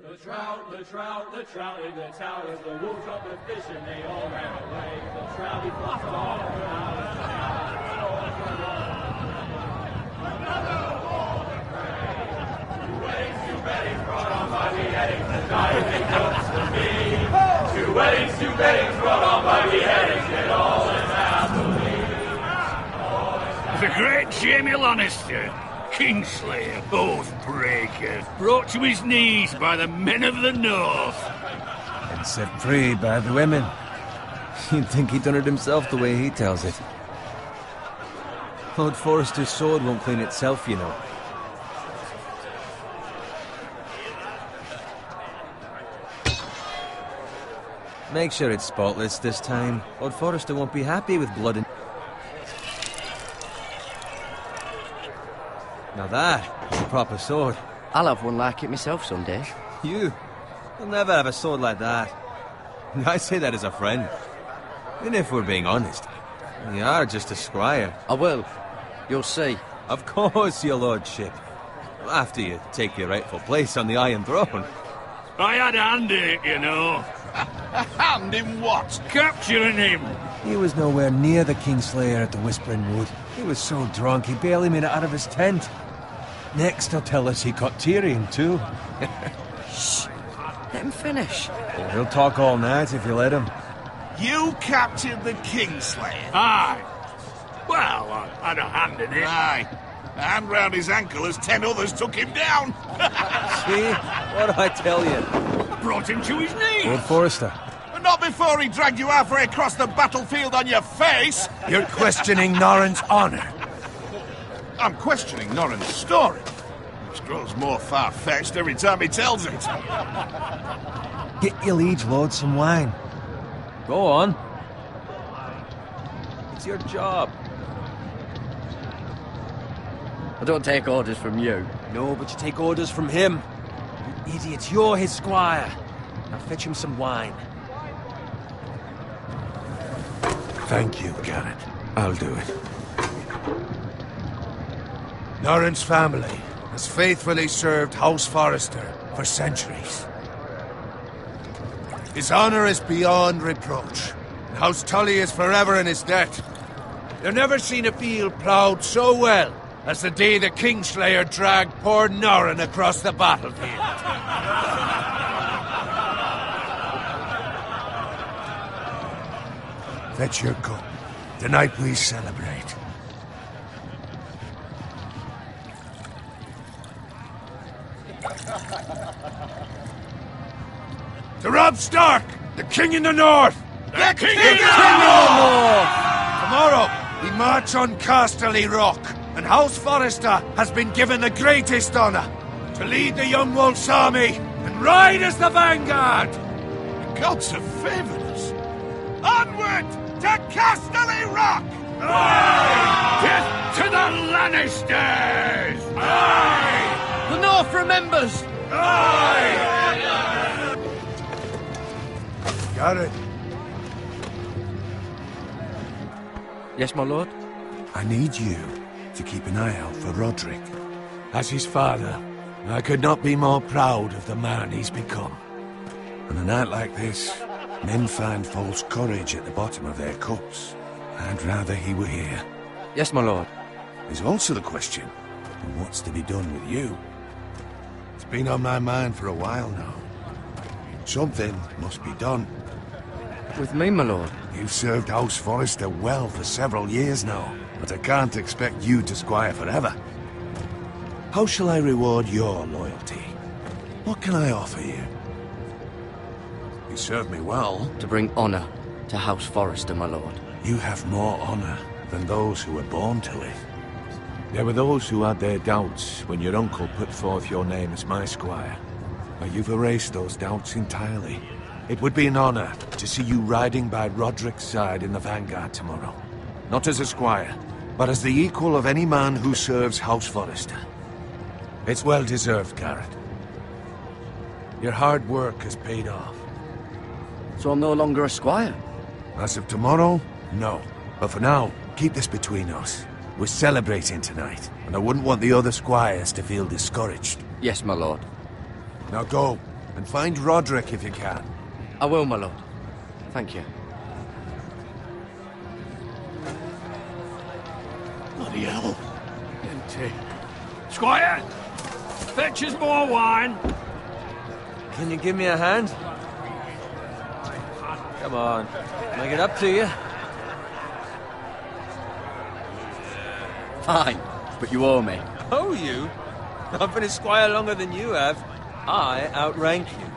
The trout in the towers, the wolves dropped the fish and they all ran away. The trout, he flopped all around. Another war to pray. Two weddings brought on by beheadings, the night they comes to me. Two weddings brought on by beheadings, it all ends happily. The great Jamie Lannister, Kingslayer, Oathbreaker, brought to his knees by the men of the North. And set free by the women. You'd think he'd done it himself the way he tells it. Lord Forrester's sword won't clean itself, you know. Make sure it's spotless this time. Lord Forrester won't be happy with blood and... Now that is a proper sword. I'll have one like it myself someday. You'll never have a sword like that. I say that as a friend. And if we're being honest, you are just a squire. I will. You'll see. Of course, your lordship. After you take your rightful place on the Iron Throne. I had a hand in it, you know. A hand in what? Capturing him. He was nowhere near the Kingslayer at the Whispering Wood. He was so drunk he barely made it out of his tent. Next he'll tell us he caught Tyrion too. Shh. Let him finish. Oh, he'll talk all night if you let him. You captured the Kingslayer? Aye. Well, I had a hand in it. Aye. A hand round his ankle as 10 others took him down. See? What do I tell you? Brought him to his knees. Lord Forrester. But not before he dragged you halfway across the battlefield on your face. You're questioning Norrin's honor. I'm questioning Norrin's story, which grows more far-fetched every time he tells it. Get your liege lord some wine. Go on. It's your job. I don't take orders from you. No, but you take orders from him. You idiot, you're his squire. Now fetch him some wine. Thank you, Garrett. I'll do it. Norrin's family has faithfully served House Forrester for centuries. His honor is beyond reproach. And House Tully is forever in his debt. You've never seen a field ploughed so well as the day the Kingslayer dragged poor Norrin across the battlefield. Fetch your cup. Tonight we celebrate. To Robb Stark, the King in the North! The King in the North! Tomorrow, we march on Casterly Rock, and House Forrester has been given the greatest honor to lead the Young Wolf's army and ride as the vanguard! The gods have favored us. Onward to Casterly Rock! Aye! Death to the Lannisters! Aye! The North remembers! Aye! Garrett, Yes, my lord? I need you to keep an eye out for Roderick. As his father, I could not be more proud of the man he's become. On a night like this, men find false courage at the bottom of their cups. I'd rather he were here. Yes, my lord. There's also the question of what's to be done with you. It's been on my mind for a while now. Something must be done. With me, my lord? You've served House Forrester well for several years now, but I can't expect you to squire forever. How shall I reward your loyalty? What can I offer you? You served me well. To bring honor to House Forrester, my lord. You have more honor than those who were born to it. There were those who had their doubts when your uncle put forth your name as my squire. But you've erased those doubts entirely. It would be an honor to see you riding by Roderick's side in the vanguard tomorrow. Not as a squire, but as the equal of any man who serves House Forrester. It's well deserved, Garrett. Your hard work has paid off. So I'm no longer a squire? As of tomorrow, no. But for now, keep this between us. We're celebrating tonight, and I wouldn't want the other squires to feel discouraged. Yes, my lord. Now go. And find Roderick if you can. I will, my lord. Thank you. Bloody hell. Empty. Squire! Fetch us more wine. Can you give me a hand? Come on. Make it up to you. Fine, but you owe me. Oh, you? I've been a squire longer than you have. I outrank you.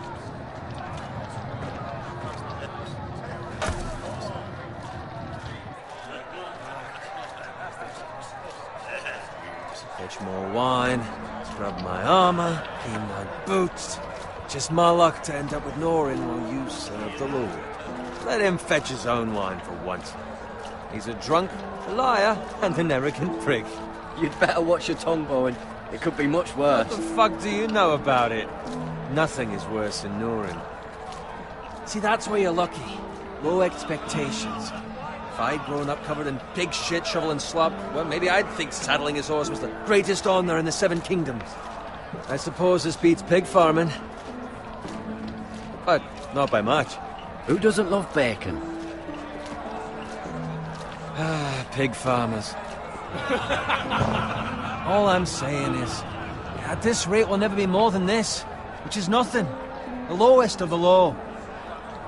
Fetch more wine, scrub my armor, clean my boots. Just my luck to end up with Norin while you serve the Lord. Let him fetch his own wine for once. He's a drunk, a liar, and an arrogant prick. You'd better watch your tongue, Bowen. It could be much worse. What the fuck do you know about it? Nothing is worse than Norin. See, that's where you're lucky. Low expectations. If I'd grown up covered in pig shit, shovel and slop, well, maybe I'd think saddling his horse was the greatest honor in the Seven Kingdoms. I suppose this beats pig farming. But not by much. Who doesn't love bacon? Ah, pig farmers. All I'm saying is, at this rate we'll never be more than this, which is nothing. The lowest of the low.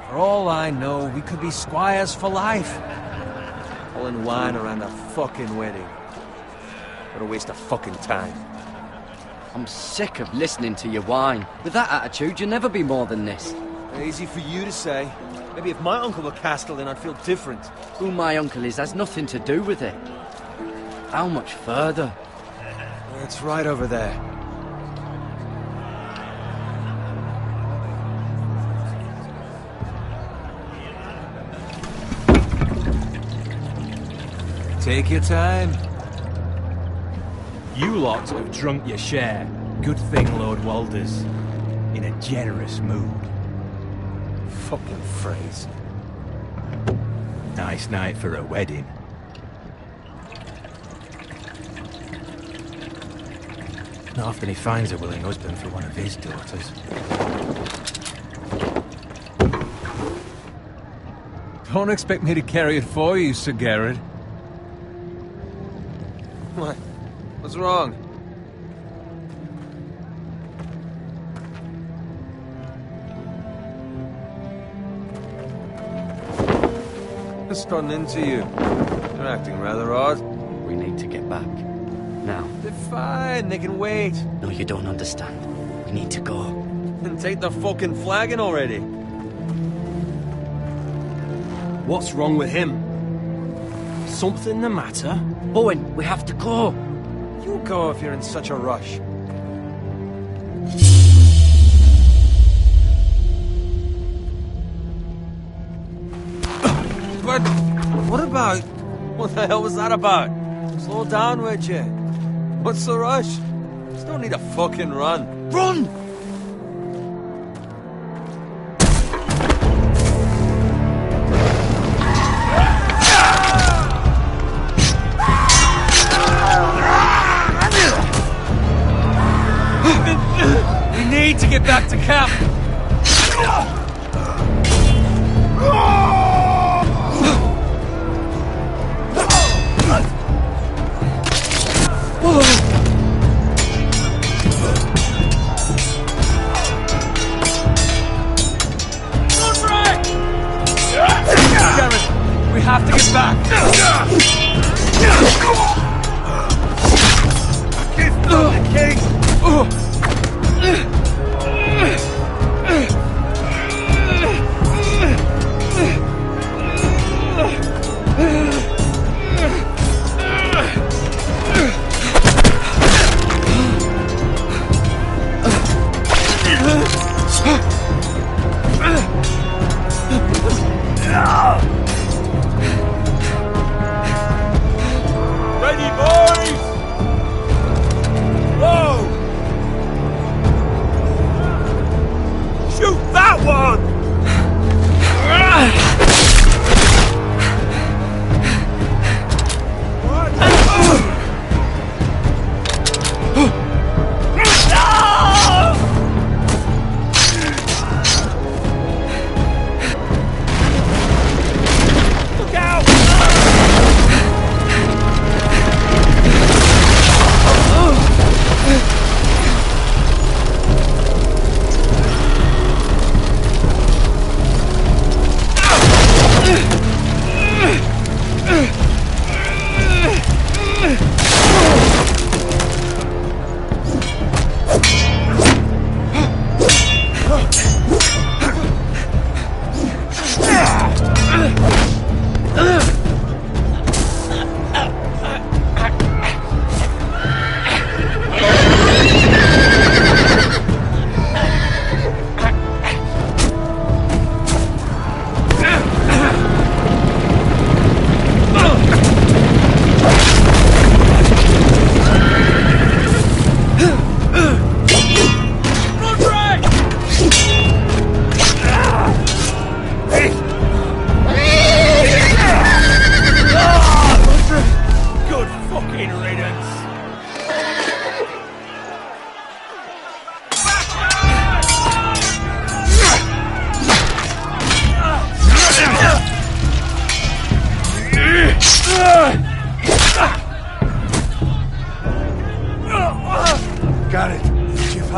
For all I know, we could be squires for life. Pulling wine around a fucking wedding. What a waste of fucking time. I'm sick of listening to your whine. With that attitude, you'll never be more than this. Easy for you to say. Maybe if my uncle were Castellan, I'd feel different. Who my uncle is has nothing to do with it. How much further? It's right over there. Take your time. You lot have drunk your share. Good thing Lord Walder's in a generous mood. Fucking phrase. Nice night for a wedding. Not often he finds a willing husband for one of his daughters. Don't expect me to carry it for you, Sir Garrett. What? What's wrong? What's gotten into you? You're acting rather odd. We need to get back. Now. They're fine, they can wait. No, you don't understand. We need to go. Then take the fucking flagon already. What's wrong with him? Something the matter? Bowen, we have to go. You go if you're in such a rush. But what about? What the hell was that about? Slow down, would you? What's the rush? Just don't need a fucking run. Run! We need to get back to camp. We have to get back. Kiss the king. Ready, boys! Whoa!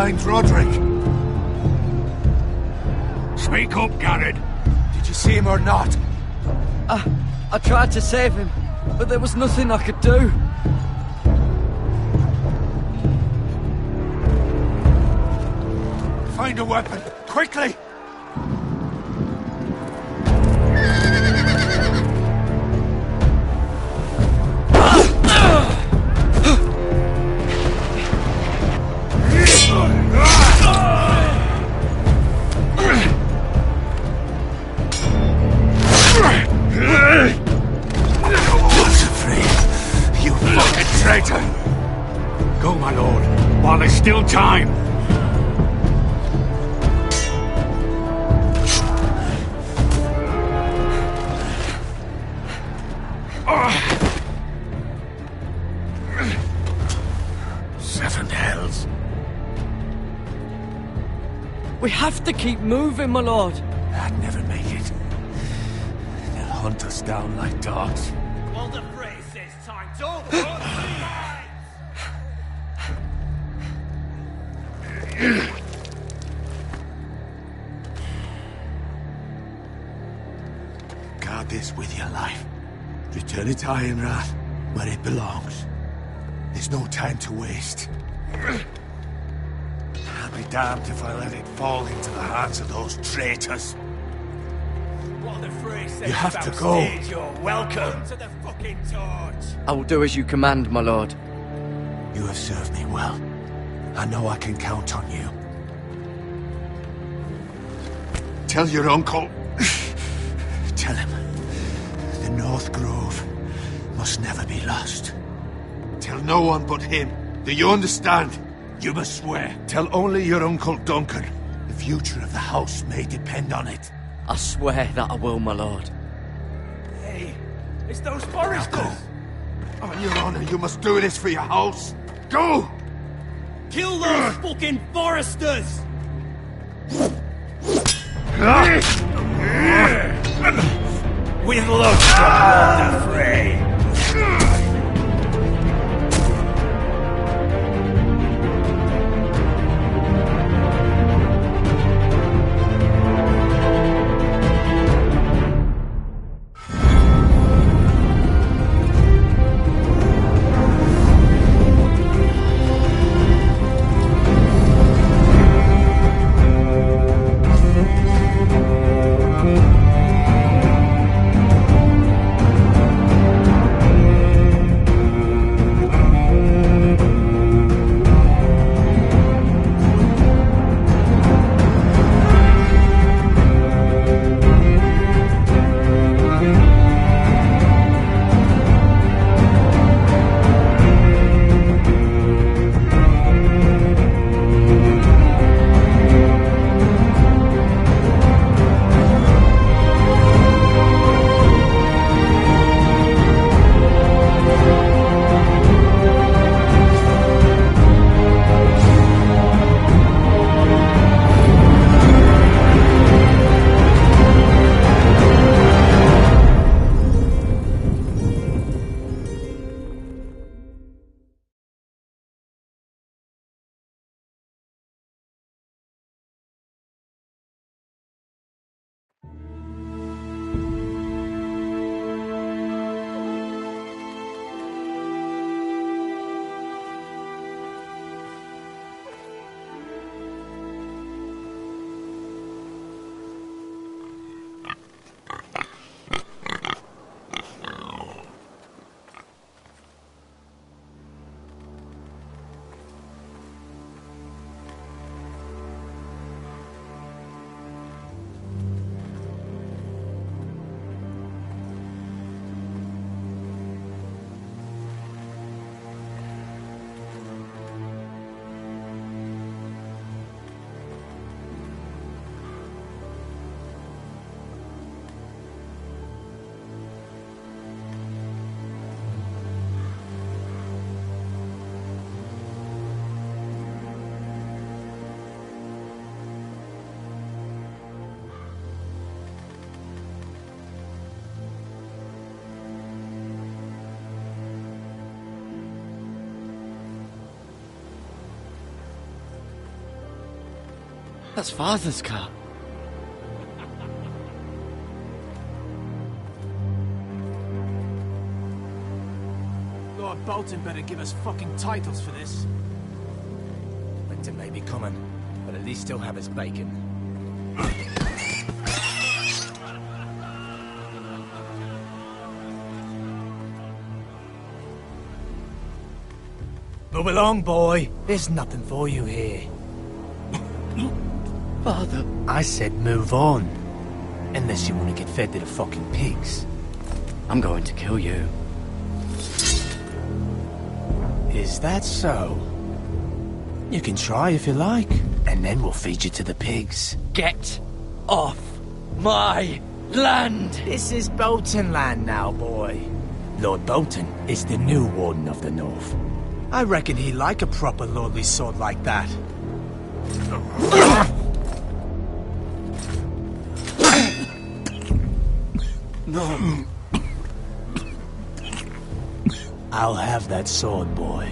name's Roderick. Speak up, Garrett. Did you see him or not? I tried to save him, but there was nothing I could do. Find a weapon, quickly! Go, my lord, while there's still time. Seven hells. We have to keep moving, my lord. I'd never make it. They'll hunt us down like dogs. Walder Frey says time's over. Guard this with your life. Return it to Ironrath, where it belongs. There's no time to waste. I'll be damned if I let it fall into the hands of those traitors. Walder Frey says You have to go. You're welcome to the fucking torch. I will do as you command, my lord. You have served me well. I know I can count on you. Tell your uncle. Tell him. The North Grove must never be lost. Tell no one but him. Do you understand? You must swear. Tell only your Uncle Duncan. The future of the house may depend on it. I swear that I will, my lord. Hey, it's those Now foresters. go. On your honor, you must do this for your house. Go! Kill those fucking foresters. With love from Walder Frey. That's Father's car. Lord Bolton better give us fucking titles for this. Winter may be coming, but at least he'll have his bacon. Move along, boy. There's nothing for you here. Father. I said move on. Unless you want to get fed to the fucking pigs. I'm going to kill you. Is that so? You can try if you like, and then we'll feed you to the pigs. Get off my land! This is Bolton land now, boy. Lord Bolton is the new Warden of the North. I reckon he'd like a proper lordly sword like that. No. I'll have that sword, boy.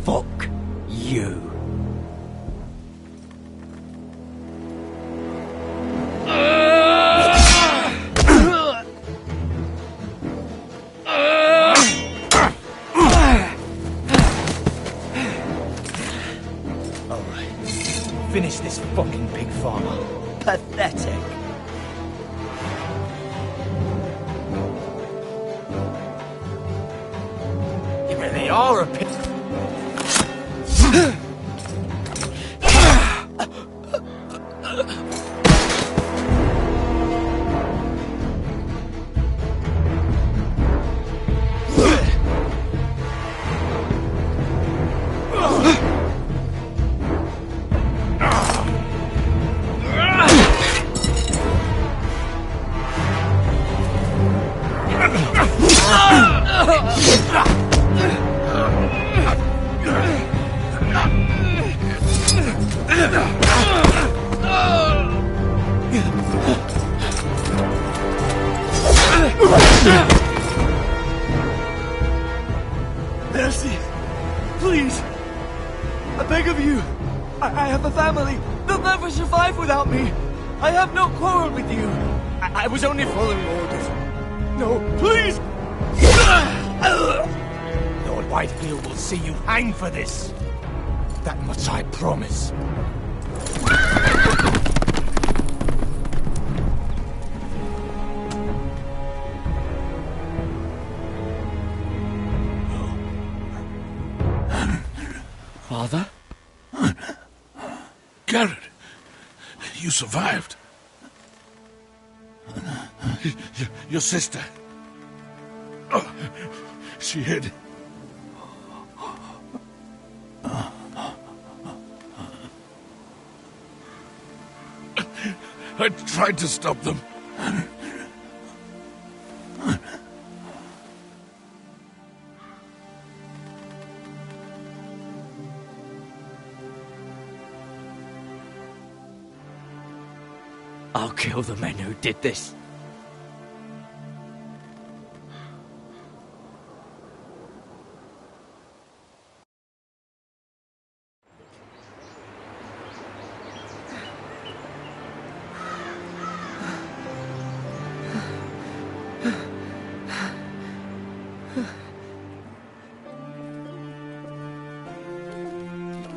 Fuck you. Finish this fucking pig farmer. Pathetic. You really are a pig. Mercy! Please! I beg of you! I have a family! They'll never survive without me! I have no quarrel with you! I was only following orders. No, please! Lord Whitefield will see you hang for this. That much I promise. Father? Garrett, you survived. Your sister. Oh, she hid. I tried to stop them. I'll kill the men who did this.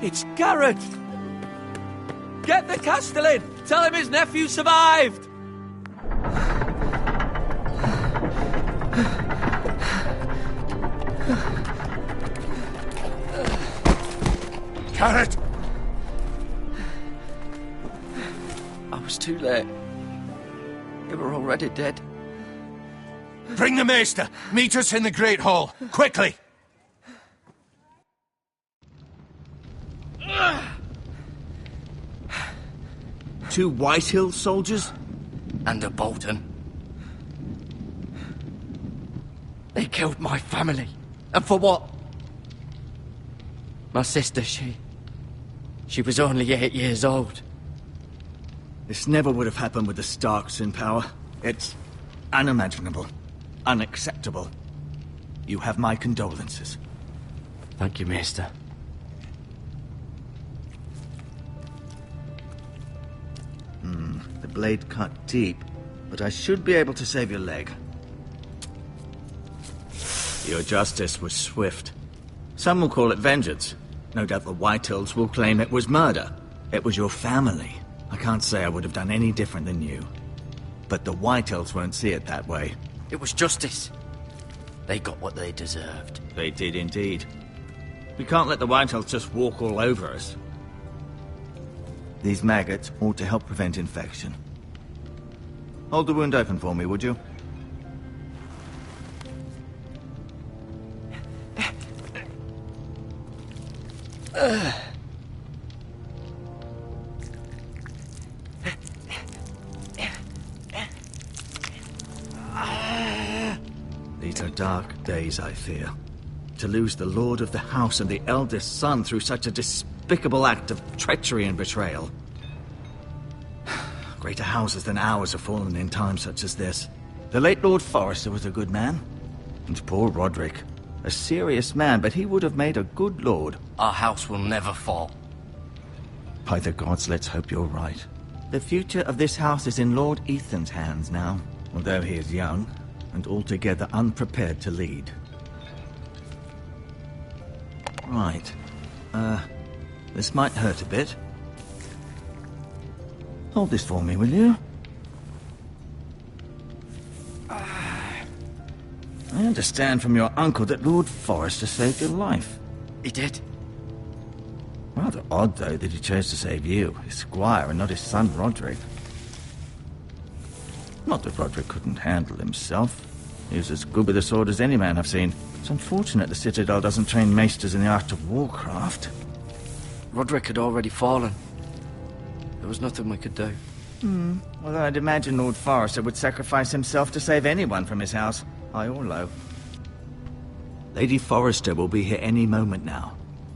It's Garrett! Get the Castellan! Tell him his nephew survived! Garrett! I was too late. They were already dead. Bring the Maester! Meet us in the Great Hall! Quickly! Two Whitehill soldiers? And a Bolton. They killed my family. And for what? My sister, she was only 8 years old. This never would have happened with the Starks in power. It's unimaginable. Unacceptable. you have my condolences. Thank you, Maester. The blade cut deep, but I should be able to save your leg. Your justice was swift. Some will call it vengeance. No doubt the Whitehills will claim it was murder. It was your family. I can't say I would have done any different than you. But the Whitehills won't see it that way. It was justice. They got what they deserved. They did indeed. We can't let the Whitehills just walk all over us. These maggots ought to help prevent infection. Hold the wound open for me, would you? These are dark days, I fear. To lose the lord of the house and the eldest son through such a despicable act of treachery and betrayal. Greater houses than ours have fallen in times such as this. The late Lord Forrester was a good man. And poor Roderick. A serious man, but he would have made a good lord. Our house will never fall. By the gods, let's hope you're right. The future of this house is in Lord Ethan's hands now, although he is young and altogether unprepared to lead. Right. This might hurt a bit. Hold this for me, will you? I understand from your uncle that Lord Forrester saved your life. He did. Rather odd, though, that he chose to save you, his squire, and not his son Roderick. Not that Roderick couldn't handle himself. He was as good with a sword as any man I've seen. It's unfortunate the Citadel doesn't train maesters in the art of warcraft. Roderick had already fallen. There was nothing we could do. Although I'd imagine Lord Forrester would sacrifice himself to save anyone from his house, high or low. Lady Forrester will be here any moment now.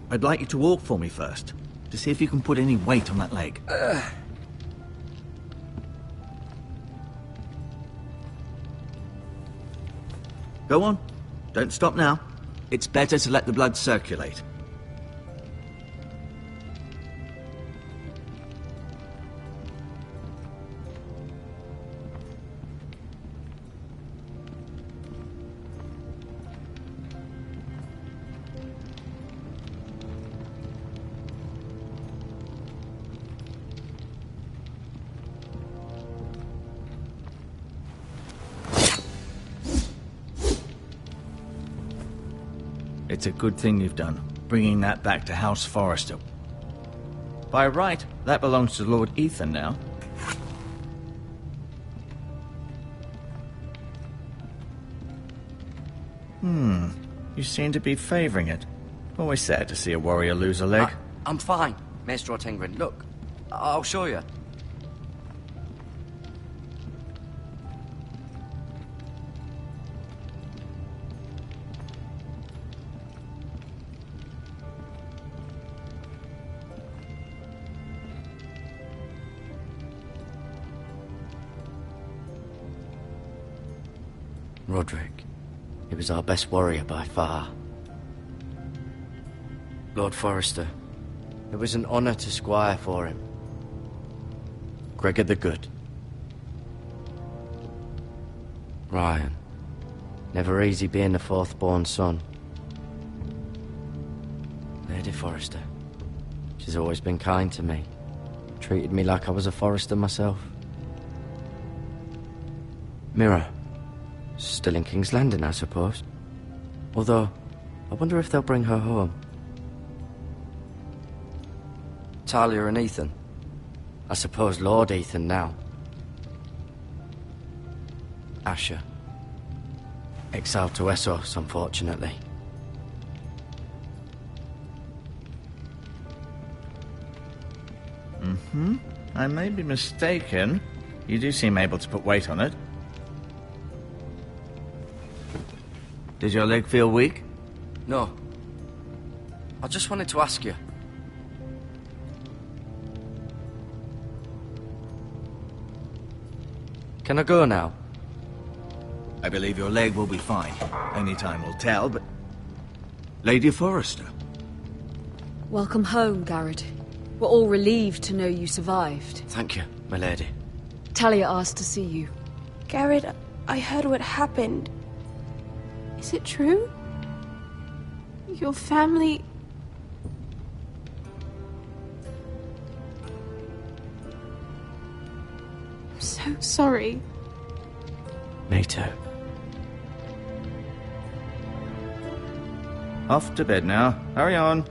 I'd like you to walk for me first, to see if you can put any weight on that leg. Go on. Don't stop now. It's better to let the blood circulate. It's a good thing you've done, bringing that back to House Forrester. By right, that belongs to Lord Ethan now. You seem to be favoring it. Always sad to see a warrior lose a leg. I'm fine, Maester Ortengren. Look, I'll show you. Roderick. He was our best warrior by far. Lord Forrester. It was an honor to squire for him. Gregor the Good. Ryan. Never easy being the fourth-born son. Lady Forrester. She's always been kind to me. Treated me like I was a Forrester myself. Mira. Still in King's Landing, I suppose. Although, I wonder if they'll bring her home. Talia and Ethan. I suppose Lord Ethan now. Asher. Exiled to Essos, unfortunately. I may be mistaken. You do seem able to put weight on it. Does your leg feel weak? No. I just wanted to ask you. Can I go now? I believe your leg will be fine. Only time will tell, but... Lady Forrester. Welcome home, Garrett. We're all relieved to know you survived. Thank you, my lady. Talia asked to see you. Garrett, I heard what happened. Is it true? Your family... I'm so sorry. Me too. Off to bed now. Hurry on.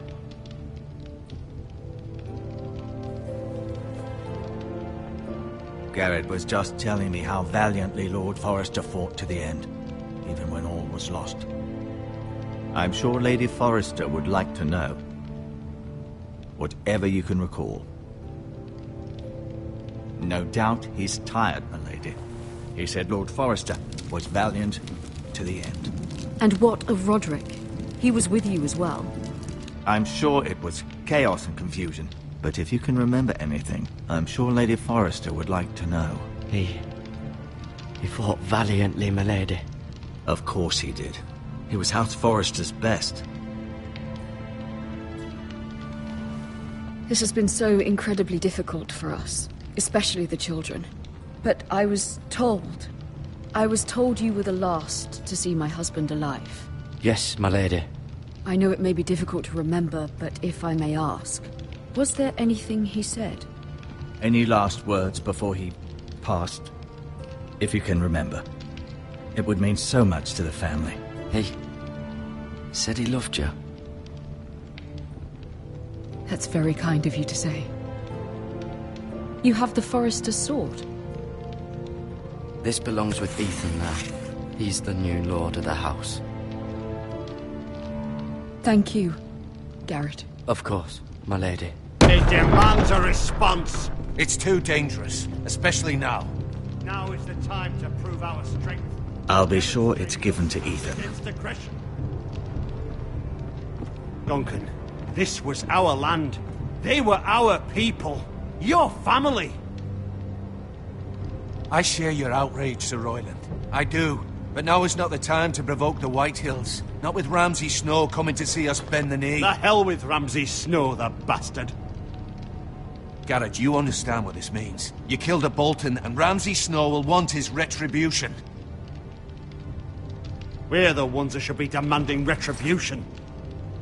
Garrett was just telling me how valiantly Lord Forrester fought to the end, even when all was lost. I'm sure Lady Forrester would like to know. Whatever you can recall. No doubt he's tired, my lady. He said Lord Forrester was valiant to the end. And what of Roderick? He was with you as well. I'm sure it was chaos and confusion. But if you can remember anything, I'm sure Lady Forrester would like to know. He fought valiantly, my lady. Of course he did. He was House Forrester's best. This has been so incredibly difficult for us, especially the children. But I was told you were the last to see my husband alive. Yes, my lady. I know it may be difficult to remember, but if I may ask, was there anything he said? Any last words before he passed? If you can remember. It would mean so much to the family. He said he loved you. That's very kind of you to say. You have the Forrester's sword. This belongs with Ethan now. He's the new lord of the house. Thank you, Garrett. Of course, my lady. It demands a response. It's too dangerous, especially now. Now is the time to prove our strength. I'll be sure it's given to Ethan. Against aggression. Duncan, this was our land. They were our people. Your family. I share your outrage, Sir Royland. I do. But now is not the time to provoke the Whitehills. Not with Ramsay Snow coming to see us bend the knee. The hell with Ramsay Snow, the bastard. Garrett, you understand what this means. You killed a Bolton, and Ramsay Snow will want his retribution. We're the ones that should be demanding retribution.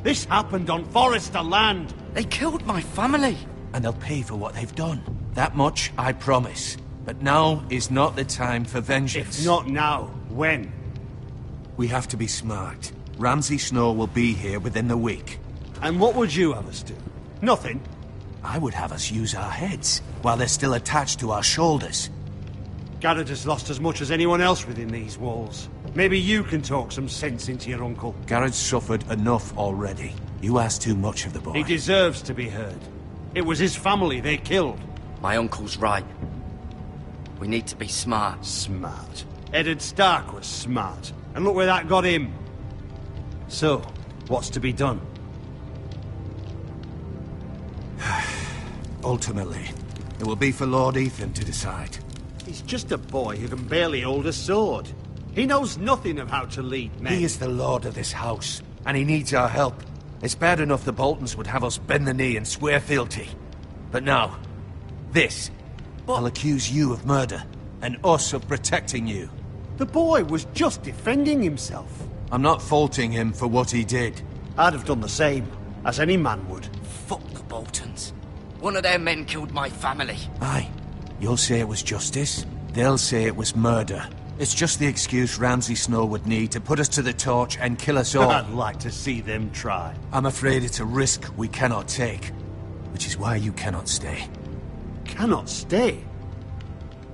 This happened on Forrester land. They killed my family. And they'll pay for what they've done. That much, I promise. But now is not the time for vengeance. If not now, when? We have to be smart. Ramsay Snow will be here within the week. And what would you have us do? Nothing. I would have us use our heads, while they're still attached to our shoulders. Garrett has lost as much as anyone else within these walls. Maybe you can talk some sense into your uncle. Garrett's suffered enough already. You ask too much of the boy. He deserves to be heard. It was his family they killed. My uncle's right. We need to be smart. Smart. Eddard Stark was smart. And look where that got him. So, what's to be done? Ultimately, it will be for Lord Ethan to decide. He's just a boy who can barely hold a sword. He knows nothing of how to lead men. He is the lord of this house, and he needs our help. It's bad enough the Boltons would have us bend the knee and swear fealty. But now, this. I'll accuse you of murder, and us of protecting you. The boy was just defending himself. I'm not faulting him for what he did. I'd have done the same, as any man would. Fuck the Boltons. One of their men killed my family. Aye. You'll say it was justice. They'll say it was murder. It's just the excuse Ramsay Snow would need to put us to the torch and kill us all. I'd like to see them try. I'm afraid it's a risk we cannot take. Which is why you cannot stay. Cannot stay?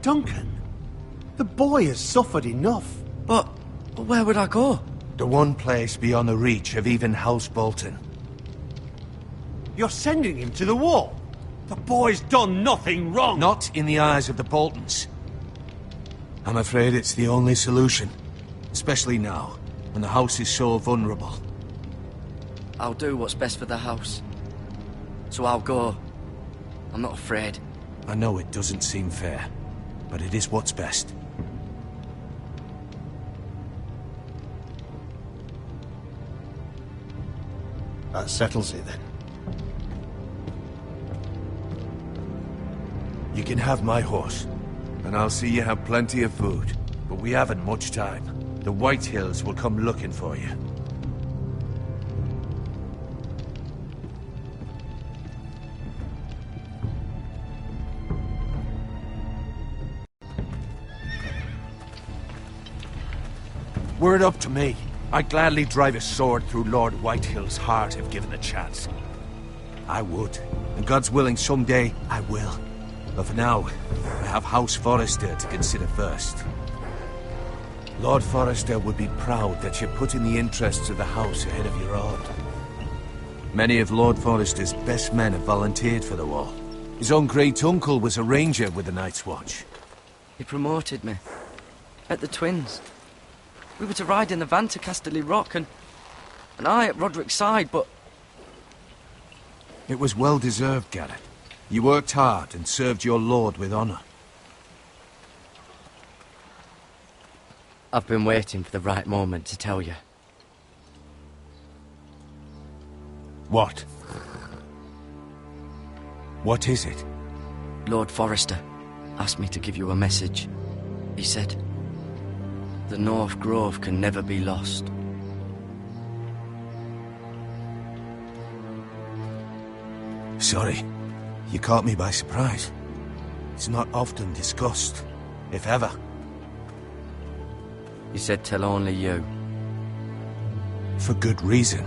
Duncan, the boy has suffered enough. But where would I go? The one place beyond the reach of even House Bolton. You're sending him to the wall? The boy's done nothing wrong. Not in the eyes of the Boltons. I'm afraid it's the only solution. Especially now, when the house is so vulnerable. I'll do what's best for the house. So I'll go. I'm not afraid. I know it doesn't seem fair, but it is what's best. That settles it then. You can have my horse, and I'll see you have plenty of food. But we haven't much time. The White Hills will come looking for you. Were it up to me, I'd gladly drive a sword through Lord Whitehill's heart if given the chance. I would, and God's willing someday I will. But for now, I have House Forrester to consider first. Lord Forrester would be proud that you're putting the interests of the house ahead of your own. Many of Lord Forrester's best men have volunteered for the war. His own great-uncle was a ranger with the Night's Watch. He promoted me. At the Twins. We were to ride in the van to Casterly Rock, and I at Roderick's side, but... It was well-deserved, Garrett. You worked hard and served your lord with honor. I've been waiting for the right moment to tell you. What? What is it? Lord Forrester asked me to give you a message. He said, the North Grove can never be lost. Sorry. You caught me by surprise. It's not often discussed, if ever. He said tell only you. For good reason.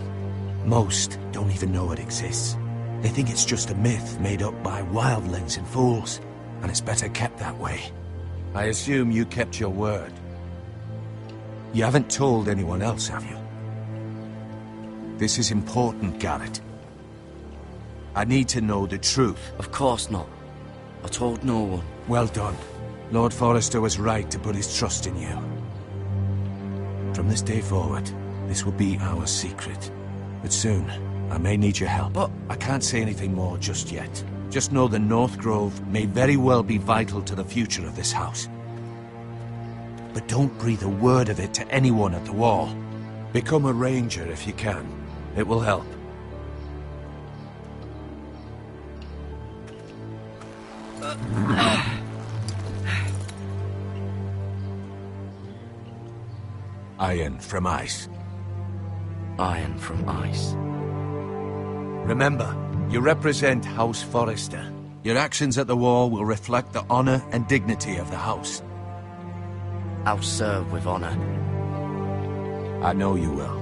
Most don't even know it exists. They think it's just a myth made up by wildlings and fools, and it's better kept that way. I assume you kept your word. You haven't told anyone else, have you? This is important, Garrett. I need to know the truth. Of course not. I told no one. Well done. Lord Forrester was right to put his trust in you. From this day forward, this will be our secret. But soon, I may need your help. But I can't say anything more just yet. Just know the North Grove may very well be vital to the future of this house. But don't breathe a word of it to anyone at the Wall. Become a ranger if you can. It will help. Iron from ice. Iron from ice. Remember, you represent House Forrester. Your actions at the war will reflect the honor and dignity of the house. I'll serve with honor. I know you will.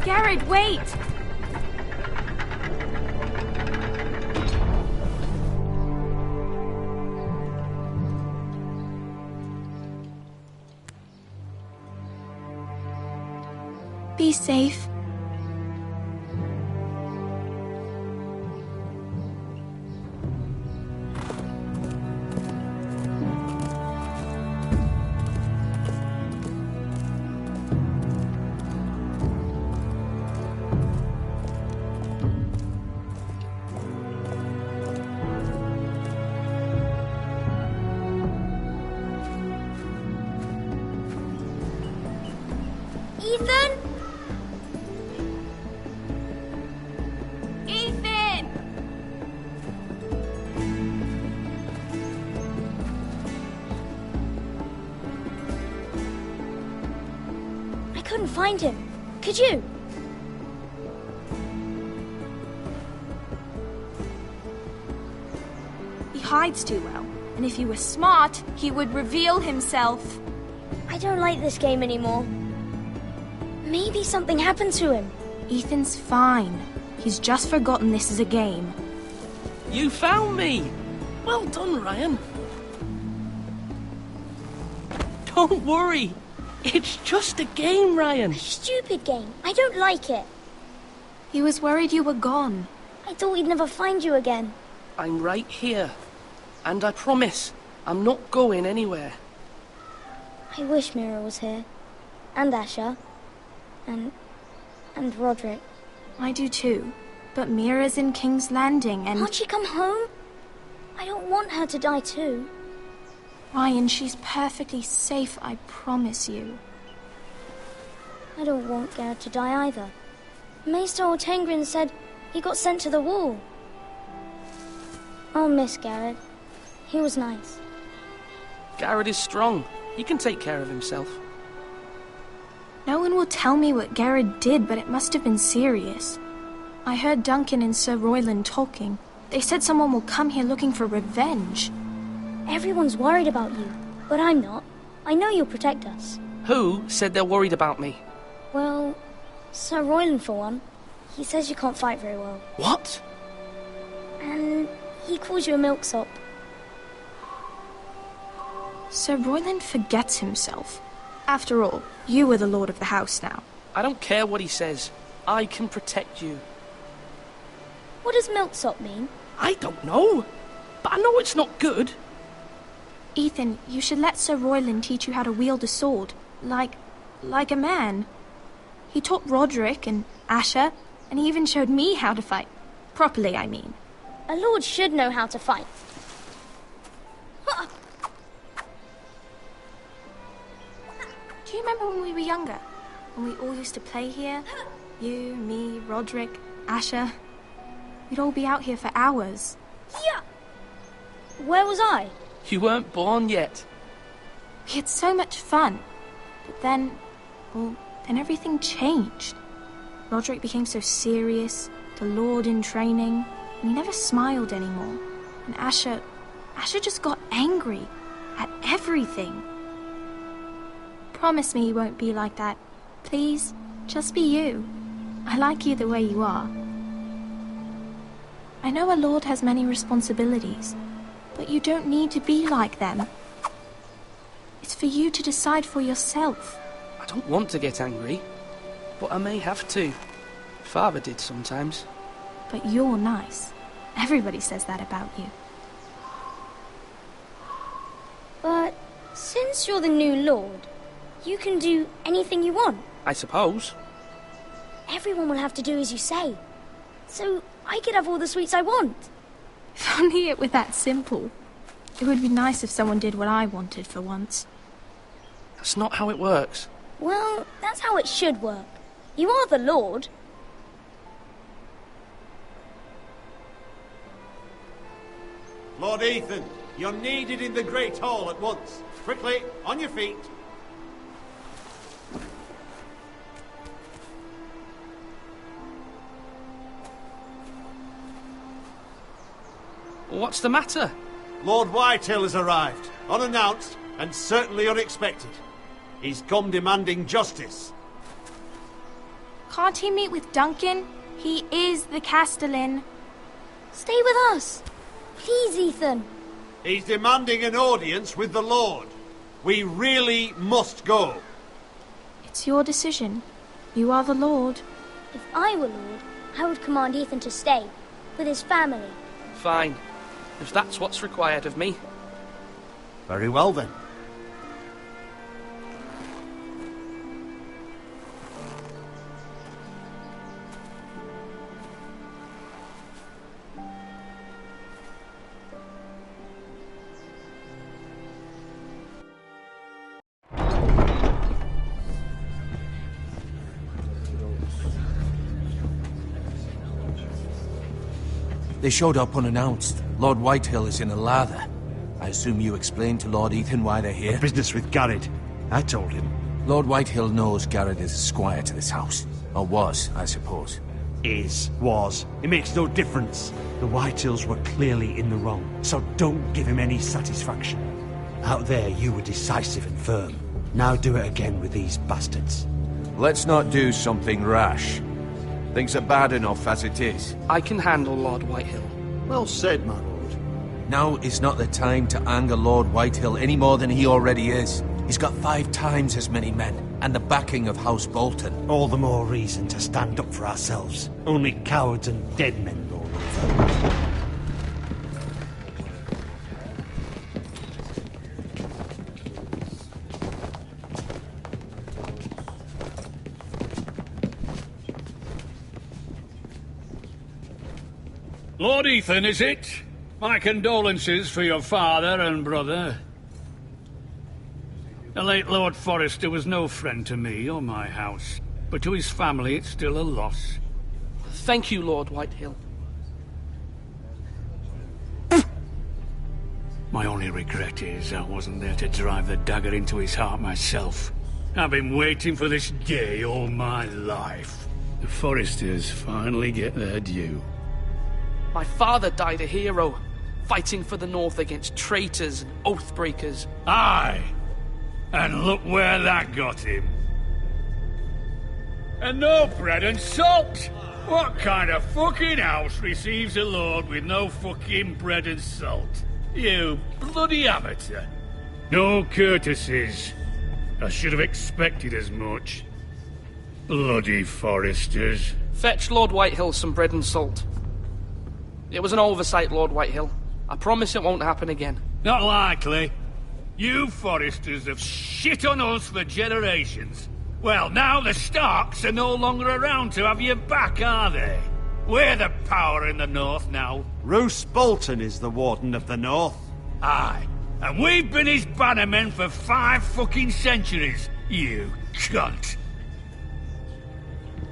Garrett, wait! Be safe. Ethan? I couldn't find him. Could you? He hides too well, and if he was smart, he would reveal himself. I don't like this game anymore. Maybe something happened to him. Ethan's fine. He's just forgotten this is a game. You found me! Well done, Ryan. Don't worry. It's just a game, Ryan. A stupid game. I don't like it. He was worried you were gone. I thought we'd never find you again. I'm right here. And I promise, I'm not going anywhere. I wish Mira was here. And Asher. And And Roderick. I do too. But Mira's in King's Landing and... Can't she come home? I don't want her to die too. Ryan, she's perfectly safe, I promise you. I don't want Garrett to die either. Maester Ortengrin said he got sent to the wall. I'll miss Garrett. He was nice. Garrett is strong. He can take care of himself. No one will tell me what Garrett did, but it must have been serious. I heard Duncan and Sir Royland talking. They said someone will come here looking for revenge. Everyone's worried about you, but I'm not. I know you'll protect us. Who said they're worried about me? Well, Sir Royland for one. He says you can't fight very well. What? And he calls you a milksop. Sir Royland forgets himself. After all, you are the lord of the house now. I don't care what he says. I can protect you. What does milksop mean? I don't know. But I know it's not good. Ethan, you should let Sir Royland teach you how to wield a sword. Like a man. He taught Roderick and Asher, and he even showed me how to fight. Properly, I mean. A lord should know how to fight. Do you remember when we were younger? When we all used to play here? You, me, Roderick, Asher. We'd all be out here for hours. Yeah. Where was I? You weren't born yet. We had so much fun. But then everything changed. Roderick became so serious, the lord in training, and he never smiled anymore. And Asher just got angry at everything. Promise me you won't be like that. Please, just be you. I like you the way you are. I know a lord has many responsibilities, but you don't need to be like them. It's for you to decide for yourself. I don't want to get angry, but I may have to. Father did sometimes. But you're nice. Everybody says that about you. But since you're the new lord, you can do anything you want. I suppose. Everyone will have to do as you say. So I could have all the sweets I want. If only it were that simple. It would be nice if someone did what I wanted for once. That's not how it works. Well, that's how it should work. You are the lord. Lord Ethan, you're needed in the Great Hall at once. Quickly, on your feet. What's the matter? Lord Whitehill has arrived, unannounced and certainly unexpected. He's come demanding justice. Can't he meet with Duncan? He is the Castellan. Stay with us. Please, Ethan. He's demanding an audience with the Lord. We really must go. It's your decision. You are the Lord. If I were Lord, I would command Ethan to stay, with his family. Fine. If that's what's required of me. Very well, then. They showed up unannounced. Lord Whitehill is in a lather. I assume you explained to Lord Ethan why they're here? Business with Garrett. I told him. Lord Whitehill knows Garrett is a squire to this house. Or was, I suppose. Was. It makes no difference. The Whitehills were clearly in the wrong, so don't give him any satisfaction. Out there, you were decisive and firm. Now do it again with these bastards. Let's not do something rash. Things are bad enough as it is. I can handle Lord Whitehill. Well said, my lord. Now is not the time to anger Lord Whitehill any more than he already is. He's got 5 times as many men, and the backing of House Bolton. All the more reason to stand up for ourselves. Only cowards and dead men roll over. Lord Ethan, is it? My condolences for your father and brother. The late Lord Forrester was no friend to me or my house, but to his family it's still a loss. Thank you, Lord Whitehill. My only regret is I wasn't there to drive the dagger into his heart myself. I've been waiting for this day all my life. The Forresters finally get their due. My father died a hero, fighting for the North against traitors and oath-breakers. Aye! And look where that got him. And no bread and salt! What kind of fucking house receives a lord with no fucking bread and salt? You bloody amateur. No courtesies. I should have expected as much. Bloody Forresters. Fetch Lord Whitehill some bread and salt. It was an oversight, Lord Whitehill. I promise it won't happen again. Not likely. You Forresters have shit on us for generations. Well, now the Starks are no longer around to have you back, are they? We're the power in the North now. Roose Bolton is the Warden of the North. Aye. And we've been his bannermen for 5 fucking centuries. You cunt.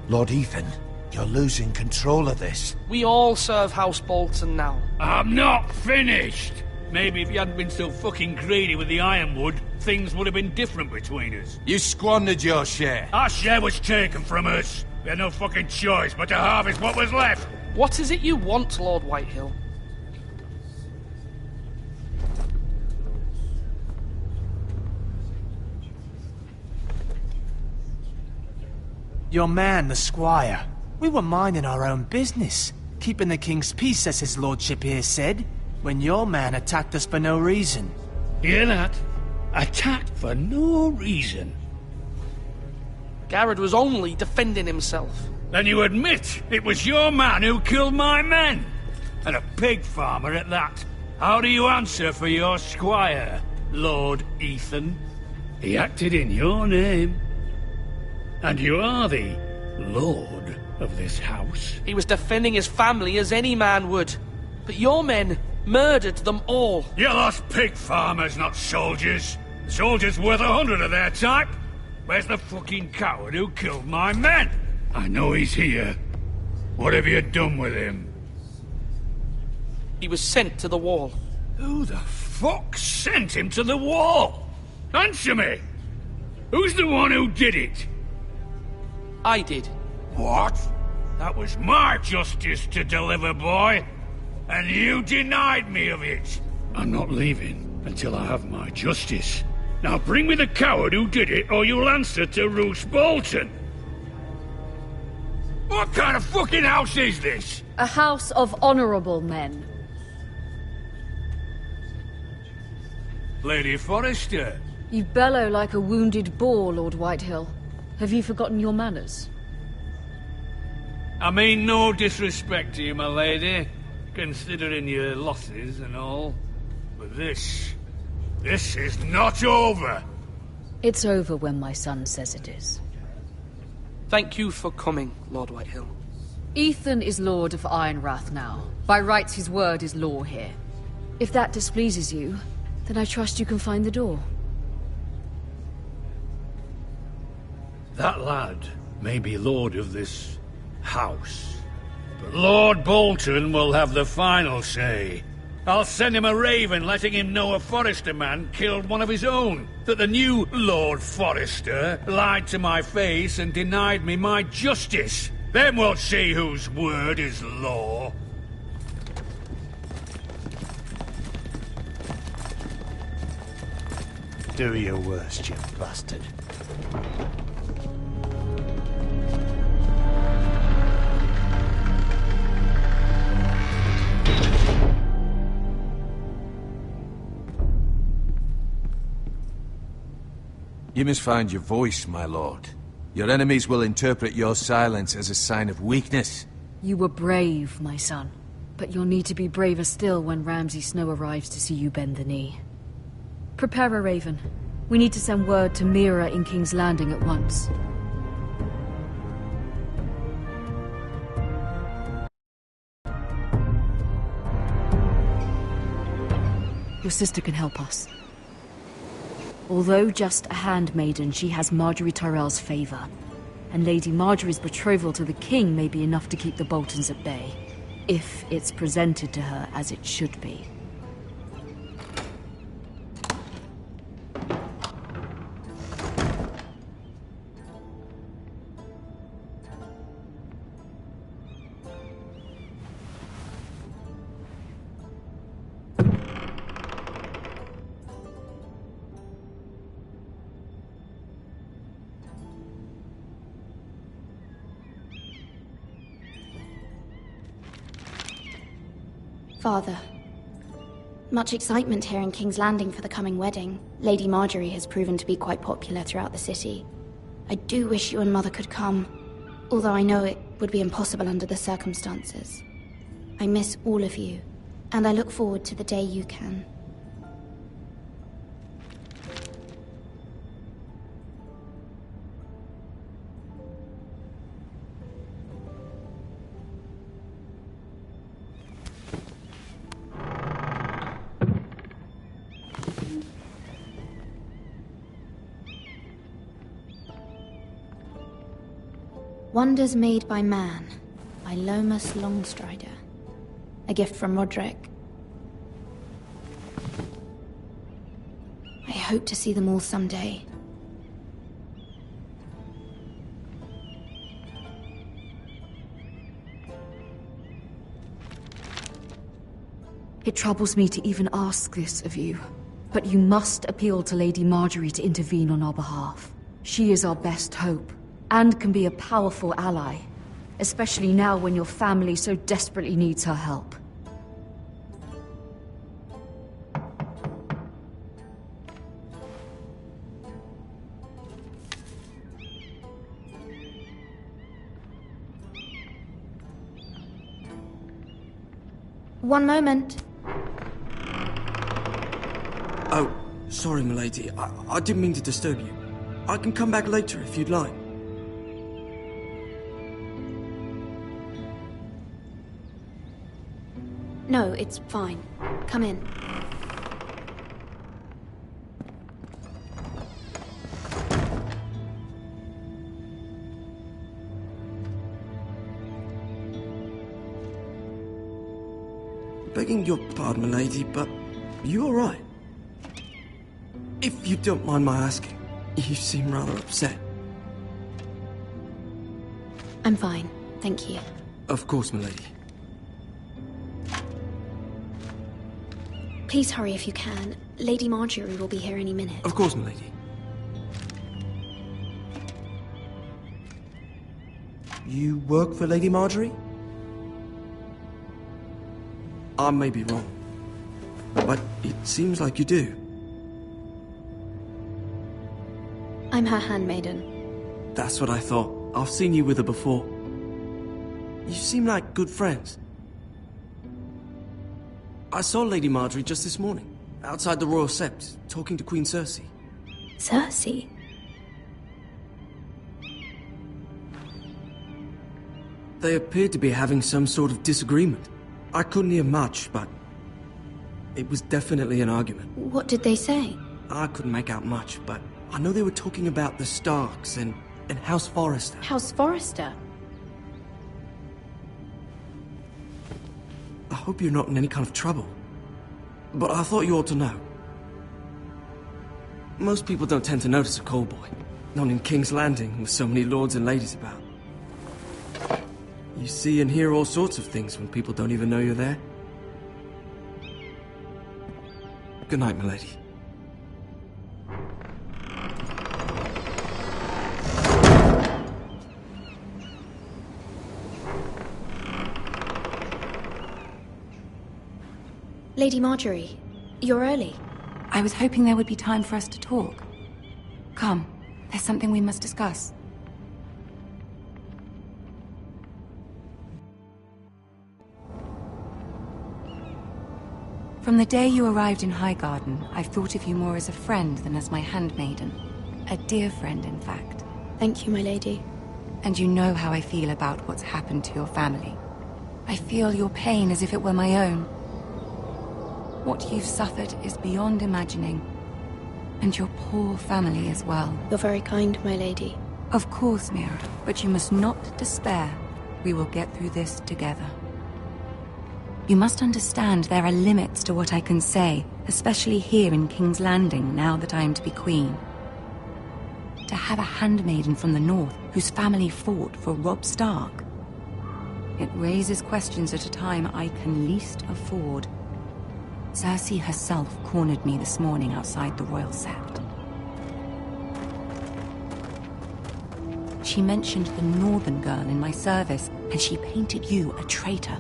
Lord Ethan, you're losing control of this. We all serve House Bolton now. I'm not finished. Maybe if you hadn't been so fucking greedy with the ironwood, things would have been different between us. You squandered your share. Our share was taken from us. We had no fucking choice but to harvest what was left. What is it you want, Lord Whitehill? Your man, the squire. We were minding our own business, keeping the king's peace, as his lordship here said, when your man attacked us for no reason. Hear that? Attacked for no reason. Garrett was only defending himself. Then you admit it was your man who killed my men? And a pig farmer at that. How do you answer for your squire, Lord Ethan? He acted in your name. And you are the lord of this house. He was defending his family as any man would. But your men murdered them all. You lost pig farmers, not soldiers. Soldiers worth 100 of their type. Where's the fucking coward who killed my men? I know he's here. What have you done with him? He was sent to the wall. Who the fuck sent him to the wall? Answer me! Who's the one who did it? I did. What? That was my justice to deliver, boy. And you denied me of it. I'm not leaving until I have my justice. Now bring me the coward who did it, or you'll answer to Roose Bolton. What kind of fucking house is this? A house of honorable men. Lady Forrester. You bellow like a wounded boar, Lord Whitehill. Have you forgotten your manners? I mean no disrespect to you, my lady, considering your losses and all. But this is not over. It's over when my son says it is. Thank you for coming, Lord Whitehill. Ethan is Lord of Ironrath now. By rights, his word is law here. If that displeases you, then I trust you can find the door. That lad may be lord of this house, but Lord Bolton will have the final say. I'll send him a raven letting him know a Forrester man killed one of his own, that the new Lord Forrester lied to my face and denied me my justice. Then we'll see whose word is law. Do your worst, you bastard. You must find your voice, my lord. Your enemies will interpret your silence as a sign of weakness. You were brave, my son. But you'll need to be braver still when Ramsay Snow arrives to see you bend the knee. Prepare a raven. We need to send word to Mira in King's Landing at once. Your sister can help us. Although just a handmaiden, she has Margaery Tyrell's favor. And Lady Margaery's betrothal to the king may be enough to keep the Boltons at bay, if it's presented to her as it should be. Father. Much excitement here in King's Landing for the coming wedding. Lady Margaery has proven to be quite popular throughout the city. I do wish you and Mother could come, although I know it would be impossible under the circumstances. I miss all of you, and I look forward to the day you can. Wonders Made by Man, by Lomas Longstrider. A gift from Rodrik. I hope to see them all someday. It troubles me to even ask this of you, but you must appeal to Lady Margaery to intervene on our behalf. She is our best hope, and can be a powerful ally, especially now when your family so desperately needs her help. One moment. Oh, sorry, milady. I didn't mean to disturb you. I can come back later if you'd like. No, it's fine. Come in. Begging your pardon, milady, but you alright? If you don't mind my asking, you seem rather upset. I'm fine, thank you. Of course, milady. Please hurry if you can. Lady Margaery will be here any minute. Of course, milady. You work for Lady Margaery? I may be wrong, but it seems like you do. I'm her handmaiden. That's what I thought. I've seen you with her before. You seem like good friends. I saw Lady Margaery just this morning, outside the Royal Sept, talking to Queen Cersei. Cersei? They appeared to be having some sort of disagreement. I couldn't hear much, but it was definitely an argument. What did they say? I couldn't make out much, but I know they were talking about the Starks and House Forrester. House Forrester? I hope you're not in any kind of trouble. But I thought you ought to know. Most people don't tend to notice a callboy. Not in King's Landing, with so many lords and ladies about. You see and hear all sorts of things when people don't even know you're there. Good night, milady. Lady Margaery, you're early. I was hoping there would be time for us to talk. Come, there's something we must discuss. From the day you arrived in Highgarden, I've thought of you more as a friend than as my handmaiden. A dear friend, in fact. Thank you, my lady. And you know how I feel about what's happened to your family. I feel your pain as if it were my own. What you've suffered is beyond imagining. And your poor family as well. You're very kind, my lady. Of course, Mira, but you must not despair. We will get through this together. You must understand there are limits to what I can say, especially here in King's Landing, now that I am to be queen. To have a handmaiden from the north whose family fought for Robb Stark. It raises questions at a time I can least afford. Cersei herself cornered me this morning outside the Royal Sept. She mentioned the northern girl in my service, and she painted you a traitor.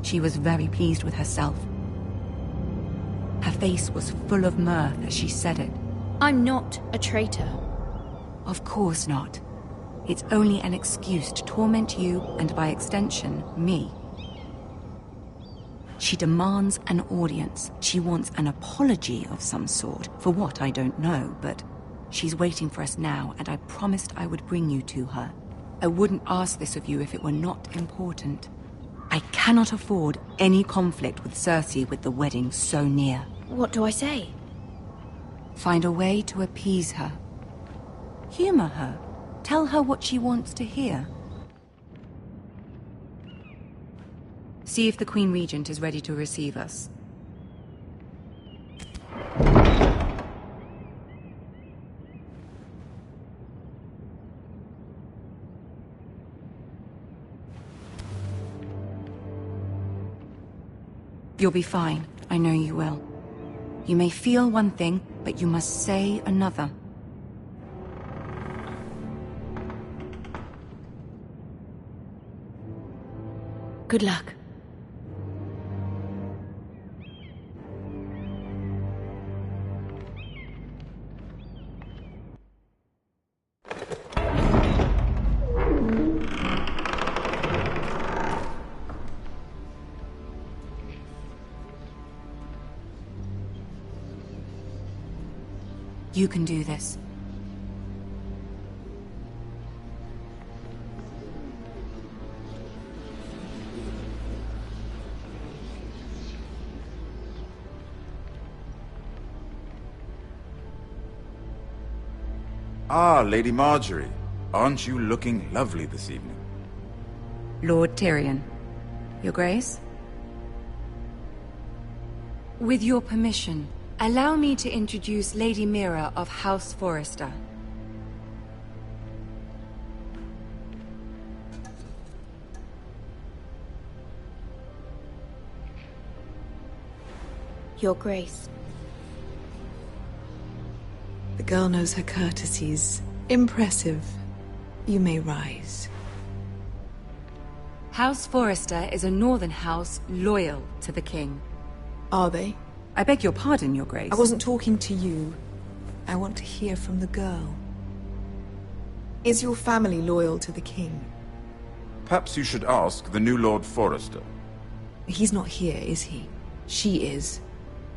She was very pleased with herself. Her face was full of mirth as she said it. I'm not a traitor. Of course not. It's only an excuse to torment you, and by extension, me. She demands an audience. She wants an apology of some sort, for what I don't know, but she's waiting for us now, and I promised I would bring you to her. I wouldn't ask this of you if it were not important. I cannot afford any conflict with Cersei with the wedding so near. What do I say? Find a way to appease her. Humor her. Tell her what she wants to hear. See if the Queen Regent is ready to receive us. You'll be fine. I know you will. You may feel one thing, but you must say another. Good luck. You can do this. Ah, Lady Marjorie. Aren't you looking lovely this evening? Lord Tyrion. Your Grace? With your permission, allow me to introduce Lady Mira of House Forrester. Your Grace. The girl knows her courtesies. Impressive. You may rise. House Forrester is a northern house loyal to the king. Are they? I beg your pardon, Your Grace. I wasn't talking to you. I want to hear from the girl. Is your family loyal to the king? Perhaps you should ask the new Lord Forrester. He's not here, is he? She is.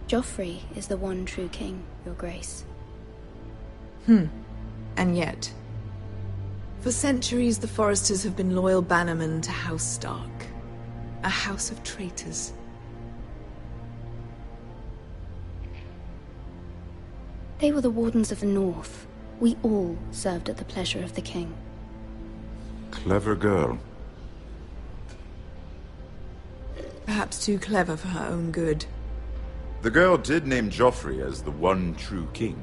Joffrey is the one true king, Your Grace. And yet, for centuries the Forresters have been loyal bannermen to House Stark. A house of traitors. They were the Wardens of the North. We all served at the pleasure of the king. Clever girl. Perhaps too clever for her own good. The girl did name Joffrey as the one true king.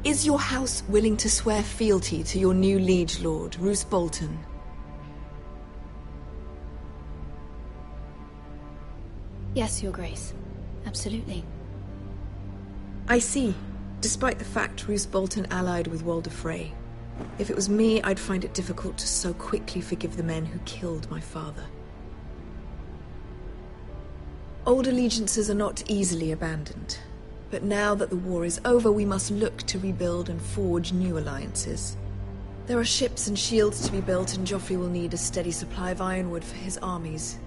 Is your house willing to swear fealty to your new liege lord, Roose Bolton? Yes, Your Grace. Absolutely. I see. Despite the fact Roose Bolton allied with Walder Frey. If it was me, I'd find it difficult to so quickly forgive the men who killed my father. Old allegiances are not easily abandoned. But now that the war is over, we must look to rebuild and forge new alliances. There are ships and shields to be built, and Joffrey will need a steady supply of ironwood for his armies.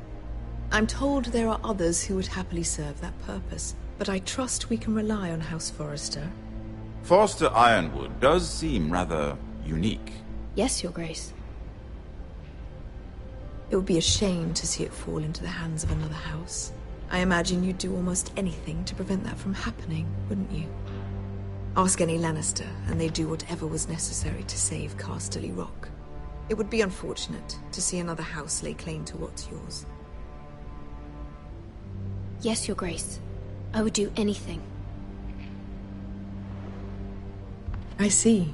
I'm told there are others who would happily serve that purpose, but I trust we can rely on House Forrester. Forrester Ironwood does seem rather unique. Yes, Your Grace. It would be a shame to see it fall into the hands of another house. I imagine you'd do almost anything to prevent that from happening, wouldn't you? Ask any Lannister, and they'd do whatever was necessary to save Casterly Rock. It would be unfortunate to see another house lay claim to what's yours. Yes, Your Grace. I would do anything. I see.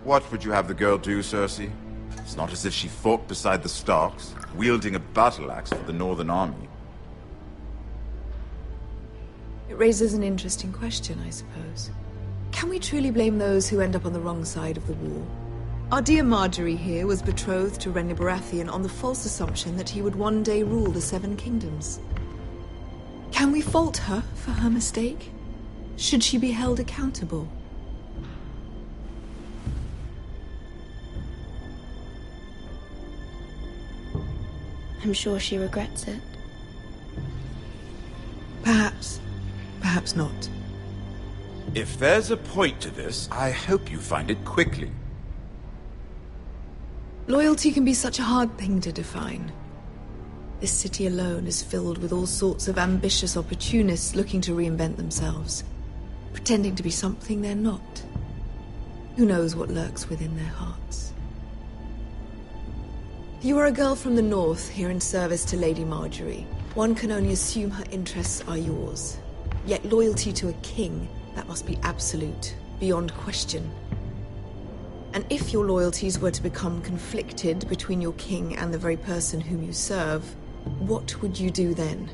What would you have the girl do, Cersei? It's not as if she fought beside the Starks, wielding a battle axe for the Northern Army. It raises an interesting question, I suppose. Can we truly blame those who end up on the wrong side of the war? Our dear Marjorie here was betrothed to Renly Baratheon on the false assumption that he would one day rule the Seven Kingdoms. Can we fault her for her mistake? Should she be held accountable? I'm sure she regrets it. Perhaps. Perhaps not. If there's a point to this, I hope you find it quickly. Loyalty can be such a hard thing to define. This city alone is filled with all sorts of ambitious opportunists looking to reinvent themselves, pretending to be something they're not. Who knows what lurks within their hearts? You are a girl from the north, here in service to Lady Marjorie. One can only assume her interests are yours. Yet loyalty to a king, that must be absolute, beyond question. And if your loyalties were to become conflicted between your king and the very person whom you serve, what would you do then?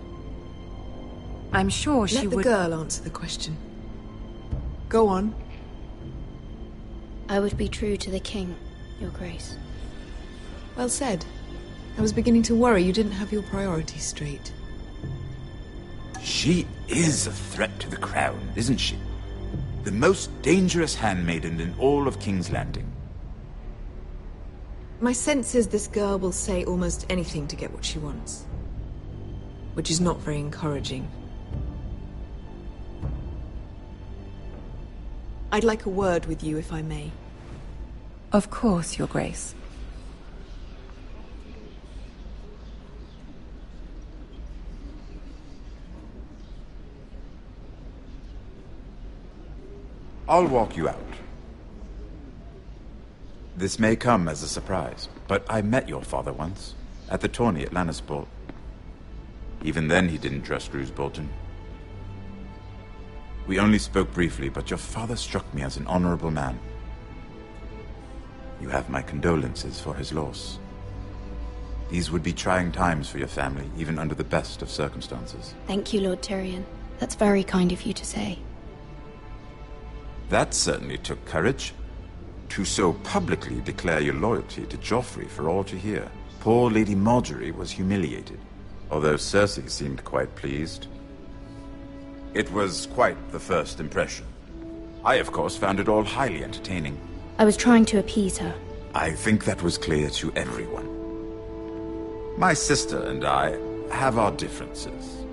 I'm sure she would... Let the girl answer the question. Go on. I would be true to the king, Your Grace. Well said. I was beginning to worry you didn't have your priorities straight. She is a threat to the crown, isn't she? The most dangerous handmaiden in all of King's Landing. My sense is this girl will say almost anything to get what she wants. Which is not very encouraging. I'd like a word with you, if I may. Of course, Your Grace. I'll walk you out. This may come as a surprise, but I met your father once, at the tourney at Lannisport. Even then he didn't trust Roose Bolton. We only spoke briefly, but your father struck me as an honorable man. You have my condolences for his loss. These would be trying times for your family, even under the best of circumstances. Thank you, Lord Tyrion. That's very kind of you to say. That certainly took courage. To so publicly declare your loyalty to Joffrey for all to hear. Poor Lady Marjorie was humiliated, although Cersei seemed quite pleased. It was quite the first impression. I, of course, found it all highly entertaining. I was trying to appease her. I think that was clear to everyone. My sister and I have our differences.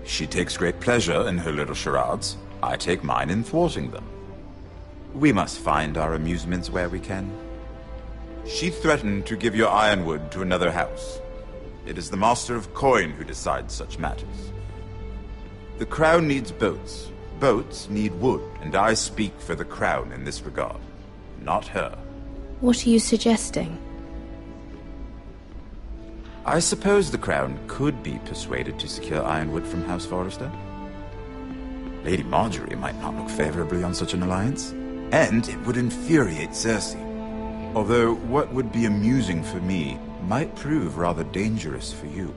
She takes great pleasure in her little charades. I take mine in thwarting them. We must find our amusements where we can. She threatened to give your ironwood to another house. It is the Master of Coin who decides such matters. The Crown needs boats. Boats need wood, and I speak for the Crown in this regard, not her. What are you suggesting? I suppose the Crown could be persuaded to secure ironwood from House Forrester. Lady Marjorie might not look favorably on such an alliance. And it would infuriate Cersei. Although what would be amusing for me might prove rather dangerous for you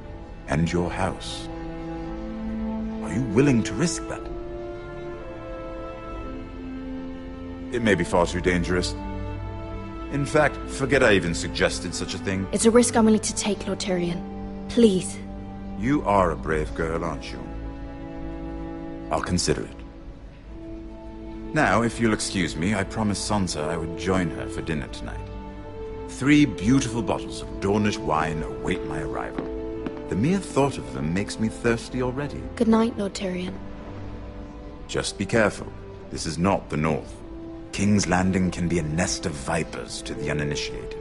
and your house. Are you willing to risk that? It may be far too dangerous. In fact, forget I even suggested such a thing. It's a risk I'm willing to take, Lord Tyrion. Please. You are a brave girl, aren't you? I'll consider it. Now, if you'll excuse me, I promised Sansa I would join her for dinner tonight. 3 beautiful bottles of Dornish wine await my arrival. The mere thought of them makes me thirsty already. Good night, Lord Tyrion. Just be careful. This is not the North. King's Landing can be a nest of vipers to the uninitiated.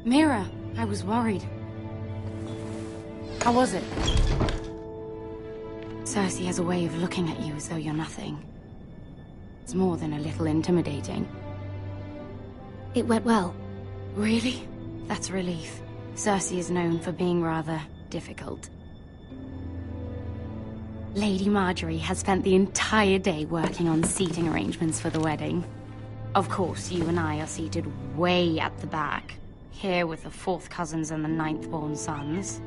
Mira, I was worried. How was it? Cersei has a way of looking at you as though you're nothing. It's more than a little intimidating. It went well. Really? That's a relief. Cersei is known for being rather difficult. Lady Margaery has spent the entire day working on seating arrangements for the wedding. Of course, you and I are seated way at the back, here with the 4th cousins and the 9th-born sons.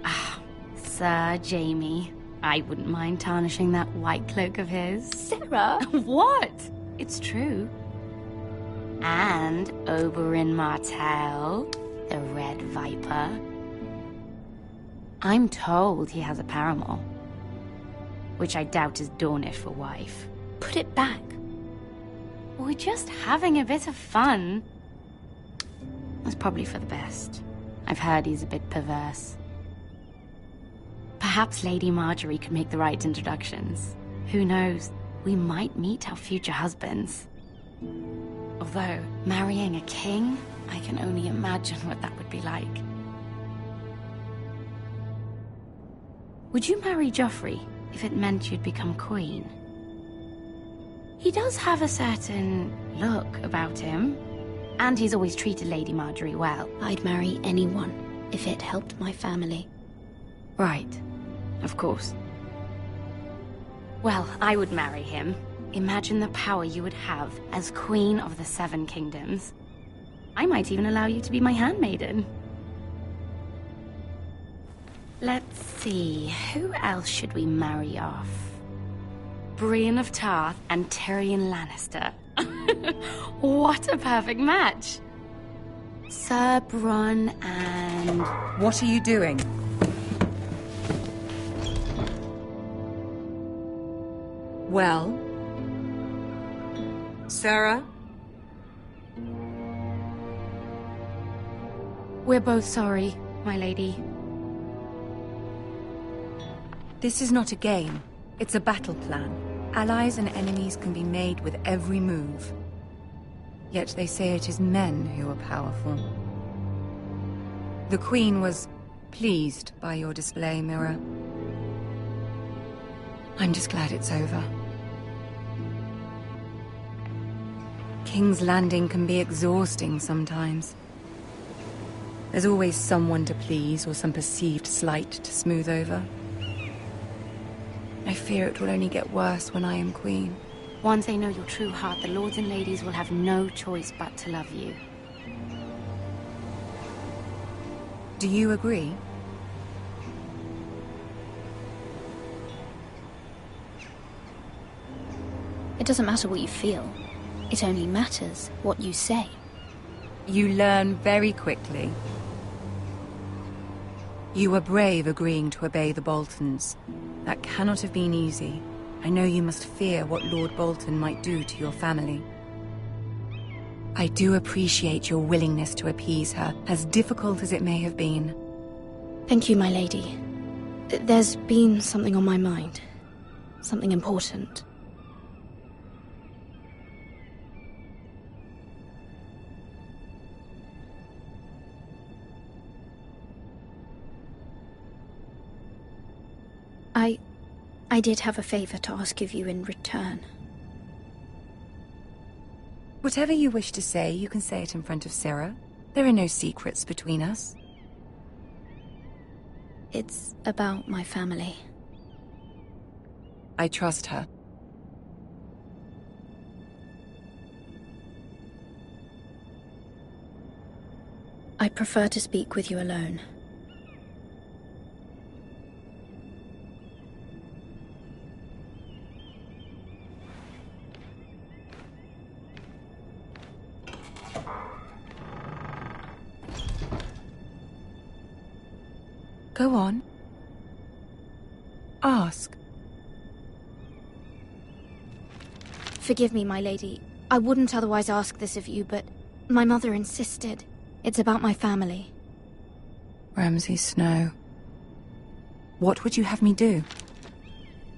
Ah, Sir Jaime. I wouldn't mind tarnishing that white cloak of his. Sarah! What? It's true. And Oberyn Martell, the Red Viper. I'm told he has a paramour, which I doubt is Dornish for wife. Put it back. We're just having a bit of fun. That's probably for the best. I've heard he's a bit perverse. Perhaps Lady Margaery could make the right introductions. Who knows? We might meet our future husbands. Although, marrying a king, I can only imagine what that would be like. Would you marry Joffrey if it meant you'd become queen? He does have a certain look about him, and he's always treated Lady Margaery well. I'd marry anyone if it helped my family. Right. Of course. Well, I would marry him. Imagine the power you would have as Queen of the 7 Kingdoms. I might even allow you to be my handmaiden. Let's see, who else should we marry off? Brienne of Tarth and Tyrion Lannister. What a perfect match! Sir Bronn and... What are you doing? Well? Sarah? We're both sorry, my lady. This is not a game. It's a battle plan. Allies and enemies can be made with every move. Yet they say it is men who are powerful. The Queen was pleased by your display, Mira. I'm just glad it's over. King's Landing can be exhausting sometimes. There's always someone to please or some perceived slight to smooth over. I fear it will only get worse when I am queen. Once they know your true heart, the lords and ladies will have no choice but to love you. Do you agree? It doesn't matter what you feel. It only matters what you say. You learn very quickly. You were brave agreeing to obey the Boltons. That cannot have been easy. I know you must fear what Lord Bolton might do to your family. I do appreciate your willingness to appease her, as difficult as it may have been. Thank you, my lady. There's been something on my mind. Something important. I did have a favor to ask of you in return. Whatever you wish to say, you can say it in front of Sarah. There are no secrets between us. It's about my family. I trust her. I prefer to speak with you alone. Go on. Ask. Forgive me, my lady. I wouldn't otherwise ask this of you, but my mother insisted. It's about my family. Ramsay Snow. What would you have me do?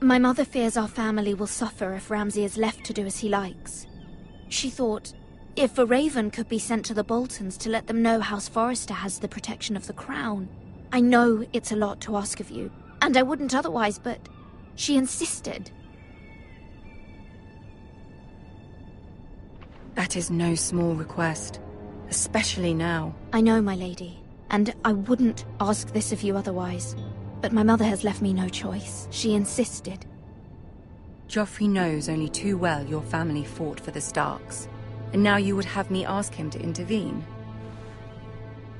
My mother fears our family will suffer if Ramsay is left to do as he likes. She thought If a raven could be sent to the Boltons to let them know House Forrester has the protection of the crown. I know it's a lot to ask of you, and I wouldn't otherwise, but she insisted. That is no small request, especially now. I know, my lady, and I wouldn't ask this of you otherwise. But my mother has left me no choice. She insisted. Joffrey knows only too well your family fought for the Starks, and now you would have me ask him to intervene.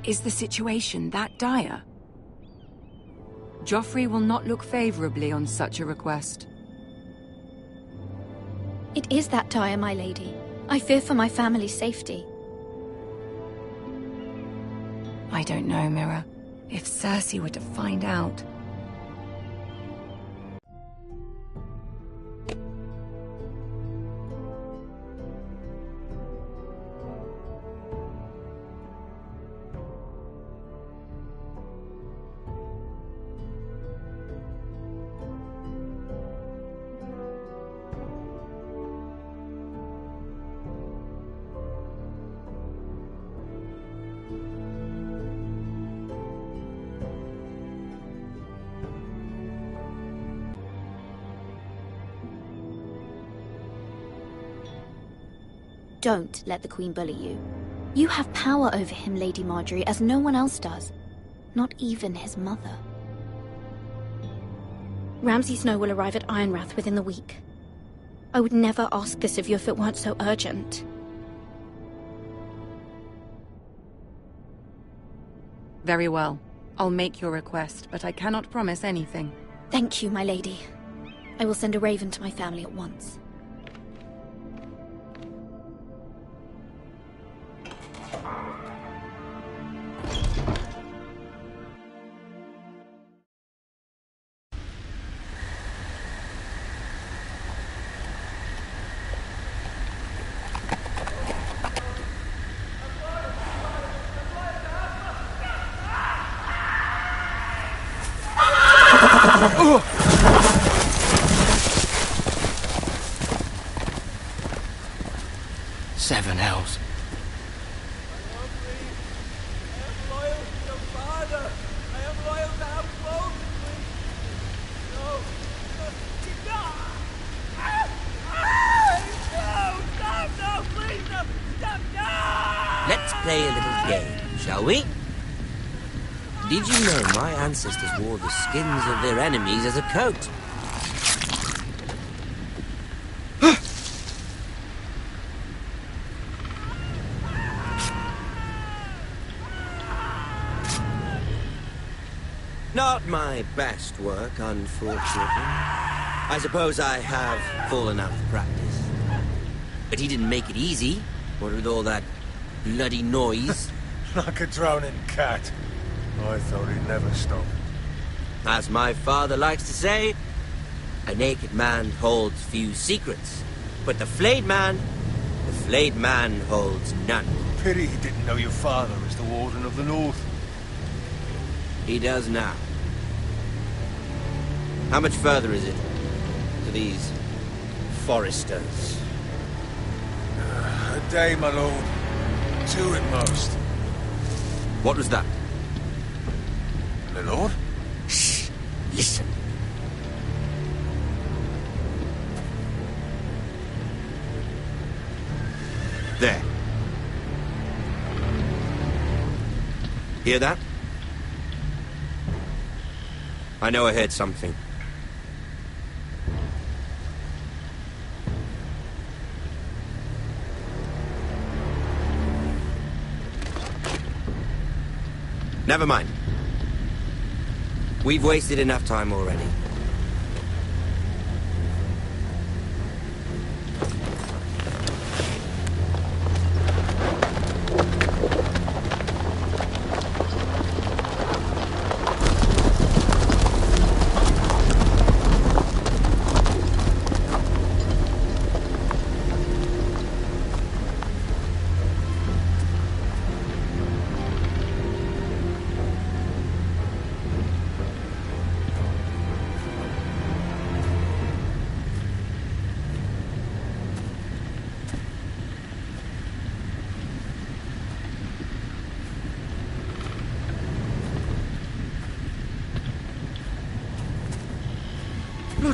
Is the situation that dire? Joffrey will not look favorably on such a request. It is that dire, my lady. I fear for my family's safety. I don't know, Mira. If Cersei were to find out... Don't let the Queen bully you. You have power over him, Lady Marjorie, as no one else does. Not even his mother. Ramsay Snow will arrive at Ironrath within the week. I would never ask this of you if it weren't so urgent. Very well. I'll make your request, but I cannot promise anything. Thank you, my lady. I will send a raven to my family at once. Seven hells. Let's play a little game, shall we? Did you know my ancestors wore the skins of their enemies as a coat? Not my best work, unfortunately. I suppose I have fallen out of practice. But he didn't make it easy, what with all that bloody noise. Like a drowning cat. I thought he'd never stop. As my father likes to say, a naked man holds few secrets. But the flayed man holds none. Pity he didn't know your father was the Warden of the North. He does now. How much further is it to these Forresters? A day, my lord. 2 at most. What was that? My lord? Shh! Listen. There. Hear that? I know I heard something. Never mind. We've wasted enough time already.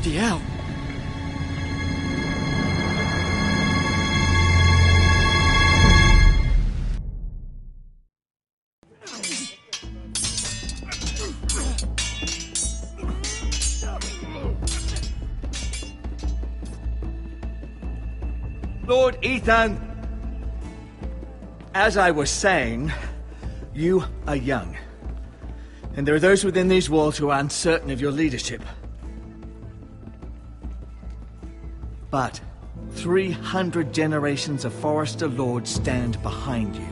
Bloody hell. Lord Ethan! As I was saying, you are young. And there are those within these walls who are uncertain of your leadership. But 300 generations of Forrester Lords stand behind you.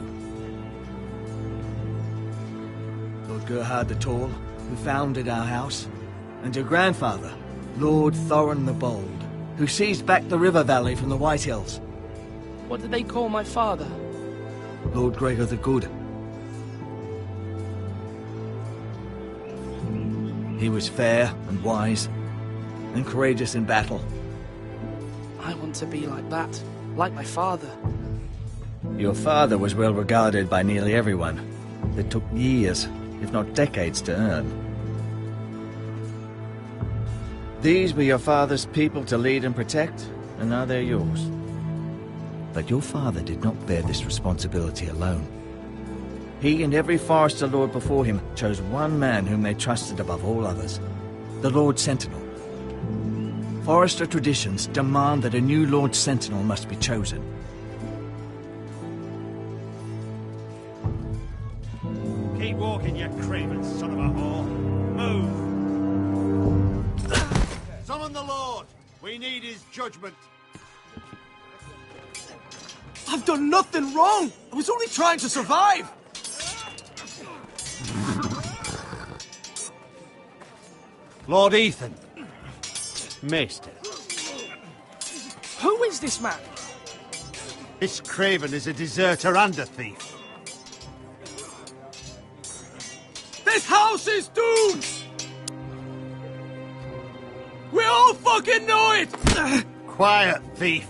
Lord Gerhard the Tall, who founded our house, and your grandfather, Lord Thorin the Bold, who seized back the river valley from the White Hills. What did they call my father? Lord Gregor the Good. He was fair and wise, and courageous in battle. I want to be like that, like my father. Your father was well regarded by nearly everyone. It took years, if not decades, to earn. These were your father's people to lead and protect, and now they're yours. But your father did not bear this responsibility alone. He and every Forrester Lord before him chose one man whom they trusted above all others, the Lord Sentinel. Forrester traditions demand that a new Lord Sentinel must be chosen. Keep walking, you craven son of a whore. Move! Summon the Lord! We need his judgment. I've done nothing wrong! I was only trying to survive! Lord Ethan. Maester. Who is this man? This craven is a deserter and a thief. This house is doomed! We all fucking know it! Quiet, thief.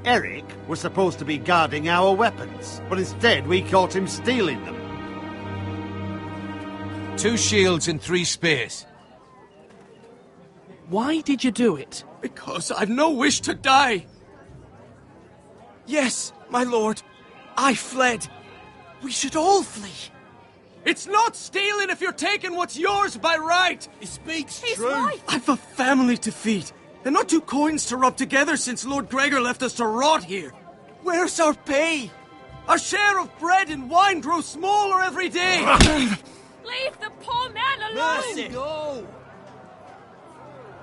Eric was supposed to be guarding our weapons, but instead we caught him stealing them. 2 shields and 3 spears. Why did you do it? Because I've no wish to die. Yes, my lord. I fled. We should all flee. It's not stealing if you're taking what's yours by right. He speaks He's true. Right. I've a family to feed, and not 2 coins to rub together since Lord Gregor left us to rot here. Where's our pay? Our share of bread and wine grows smaller every day. Leave the poor man alone! Mercy. Go!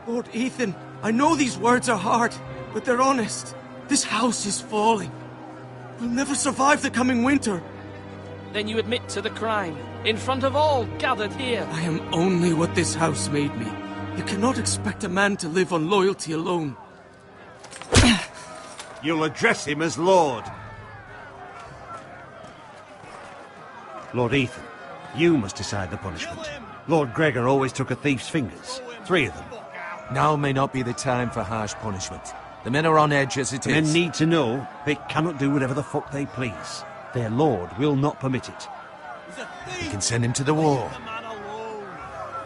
Lord Ethan, I know these words are hard, but they're honest. This house is falling. We'll never survive the coming winter. Then you admit to the crime, in front of all gathered here. I am only what this house made me. You cannot expect a man to live on loyalty alone. You'll address him as Lord. Lord Ethan, you must decide the punishment. Lord Gregor always took a thief's fingers. 3 of them. Now may not be the time for harsh punishment. The men are on edge as it The is. men need to know they cannot do whatever the fuck they please. Their lord will not permit it. You can send him to the war.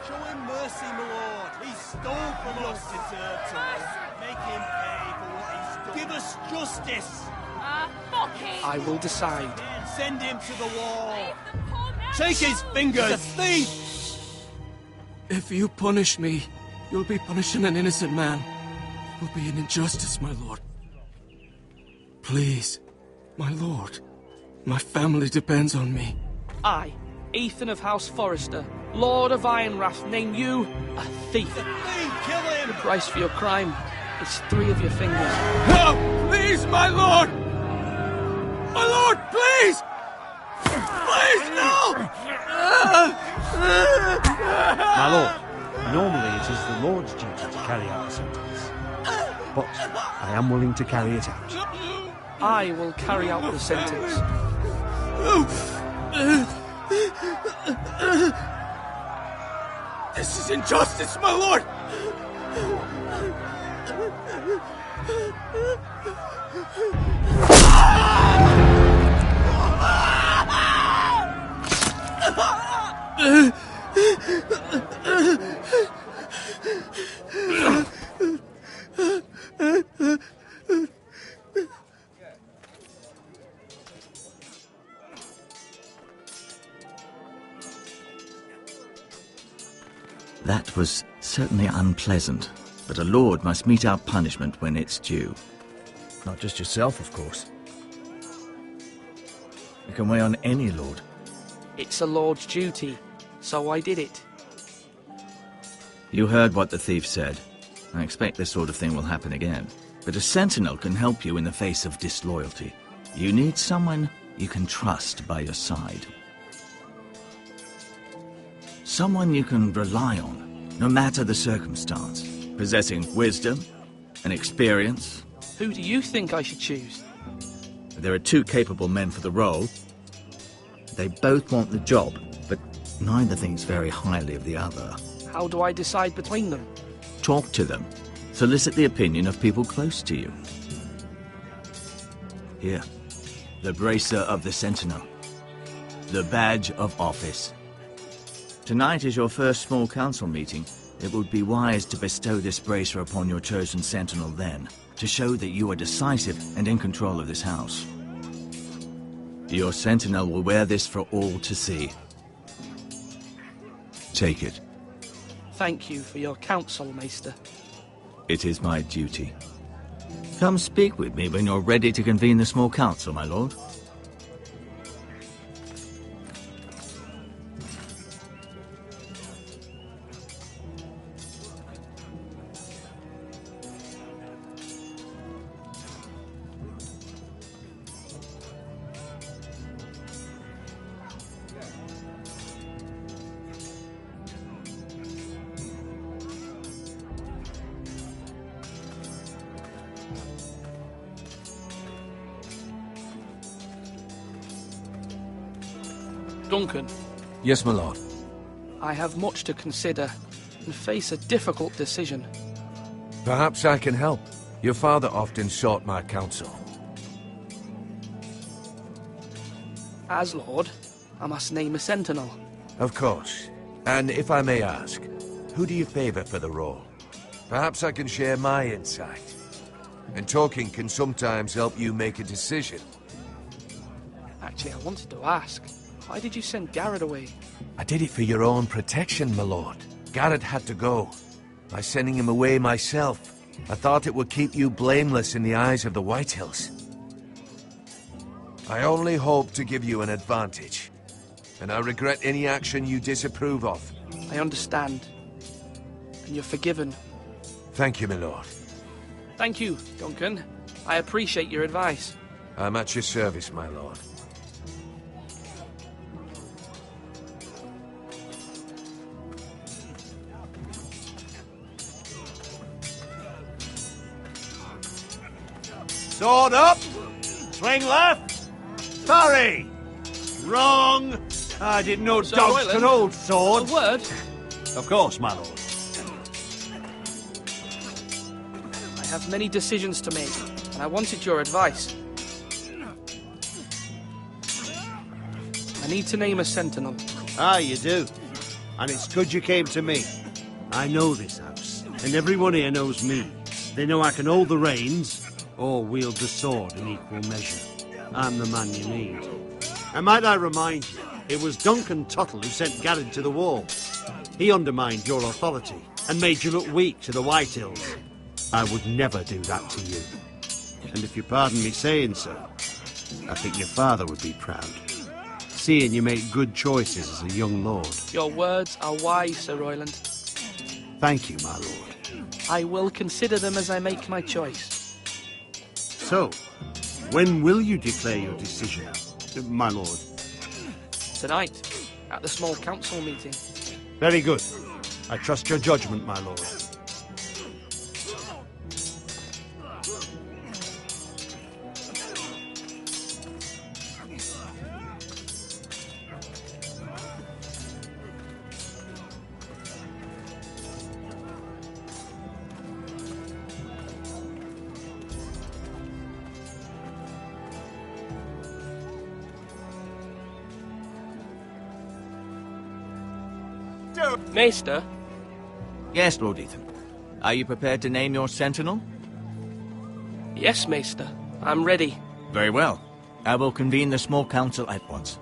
Show him mercy, my lord. He stole from us. Make him pay for what he's done. Give us justice. Fuck him! I will decide. Send him to the wall. Take his fingers. He's a thief. If you punish me, you'll be punishing an innocent man. It will be an injustice, my lord. Please, my lord. My family depends on me. I, Ethan of House Forrester, Lord of Ironrath, name you a thief. Kill him! The price for your crime is 3 of your fingers. No! Please, my lord! My lord, please! Please, no! My lord, normally it is the Lord's duty to carry out the sentence. But I am willing to carry it out. I will carry out the sentence. This is injustice, my lord! That was certainly unpleasant, but a lord must mete out punishment when it's due. Not just yourself, of course. You can weigh on any lord. It's a lord's duty, so I did it. You heard what the thief said. I expect this sort of thing will happen again. But a sentinel can help you in the face of disloyalty. You need someone you can trust by your side. Someone you can rely on, no matter the circumstance. Possessing wisdom and experience. Who do you think I should choose? There are two capable men for the role. They both want the job, but neither thinks very highly of the other. How do I decide between them? Talk to them. Solicit the opinion of people close to you. Here, the bracer of the Sentinel. The badge of office. Tonight is your first small council meeting. It would be wise to bestow this bracer upon your chosen Sentinel then, to show that you are decisive and in control of this house. Your Sentinel will wear this for all to see. Take it. Thank you for your counsel, Maester. It is my duty. Come speak with me when you're ready to convene the small council, my lord. Duncan. Yes, my lord. I have much to consider and face a difficult decision. Perhaps I can help. Your father often sought my counsel. As Lord, I must name a sentinel. Of course. And if I may ask, who do you favor for the role? Perhaps I can share my insight. And talking can sometimes help you make a decision. Actually, I wanted to ask, why did you send Garrett away? I did it for your own protection, my lord. Garrett had to go. By sending him away myself, I thought it would keep you blameless in the eyes of the Whitehills. I only hope to give you an advantage, and I regret any action you disapprove of. I understand. And you're forgiven. Thank you, my lord. Thank you, Duncan. I appreciate your advice. I'm at your service, my lord. Sword up! Swing left! Parry! Wrong! I didn't know Sir dogs Royland, can hold swords. A word? Of course, my lord. I have many decisions to make, and I wanted your advice. I need to name a sentinel. Ah, you do. And it's good you came to me. I know this house, and everyone here knows me. They know I can hold the reins, or wield the sword in equal measure. I'm the man you need. And might I remind you, it was Duncan Tuttle who sent Garrett to the wall. He undermined your authority, and made you look weak to the Whitehills. I would never do that to you. And if you pardon me saying so, I think your father would be proud. Seeing you make good choices as a young lord. Your words are wise, Sir Royland. Thank you, my lord. I will consider them as I make my choice. So, when will you declare your decision, my lord? Tonight, at the small council meeting. Very good. I trust your judgment, my lord. Maester? Yes, Lord Ethan. Are you prepared to name your sentinel? Yes, Maester. I'm ready. Very well. I will convene the small council at once.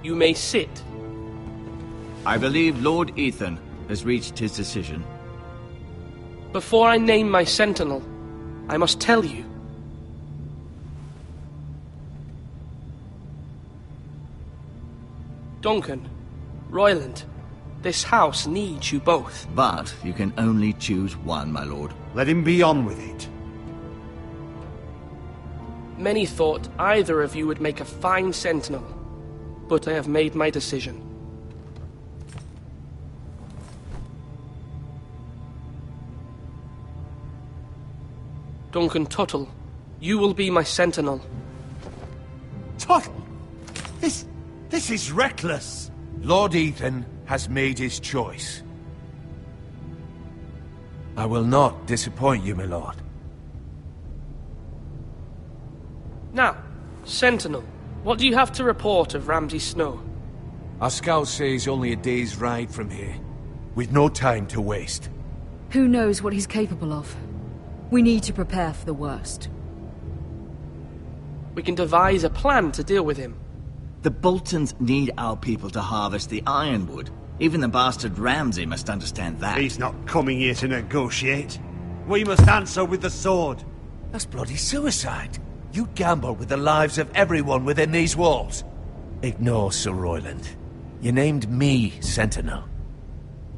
You may sit. I believe Lord Ethan has reached his decision. Before I name my sentinel, I must tell you. Duncan, Royland, this house needs you both. But you can only choose one, my lord. Let him be on with it. Many thought either of you would make a fine sentinel, but I have made my decision. Duncan Tuttle, you will be my sentinel. Tuttle? This is reckless. Lord Ethan has made his choice. I will not disappoint you, my lord. Now, Sentinel, what do you have to report of Ramsay Snow? Our scouts say he's only a day's ride from here, with no time to waste. Who knows what he's capable of? We need to prepare for the worst. We can devise a plan to deal with him. The Boltons need our people to harvest the ironwood. Even the bastard Ramsay must understand that. He's not coming here to negotiate. We must answer with the sword. That's bloody suicide. You gamble with the lives of everyone within these walls. Ignore Sir Royland. You named me Sentinel.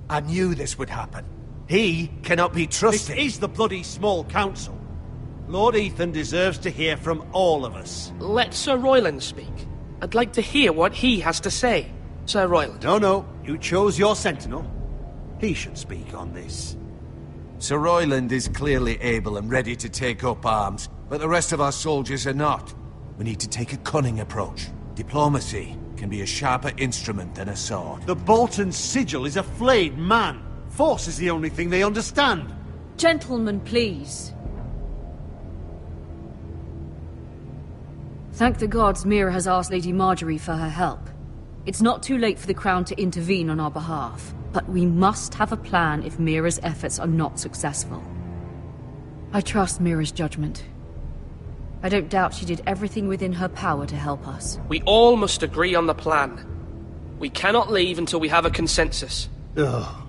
I knew this would happen. He cannot be trusted. This is the bloody small council. Lord Ethan deserves to hear from all of us. Let Sir Royland speak. I'd like to hear what he has to say. Sir Royland. No. You chose your sentinel. He should speak on this. Sir Royland is clearly able and ready to take up arms, but the rest of our soldiers are not. We need to take a cunning approach. Diplomacy can be a sharper instrument than a sword. The Bolton sigil is a flayed man. Force is the only thing they understand. Gentlemen, please. Thank the gods Mira has asked Lady Marjorie for her help. It's not too late for the Crown to intervene on our behalf, but we must have a plan if Mira's efforts are not successful. I trust Mira's judgment. I don't doubt she did everything within her power to help us. We all must agree on the plan. We cannot leave until we have a consensus. Ugh.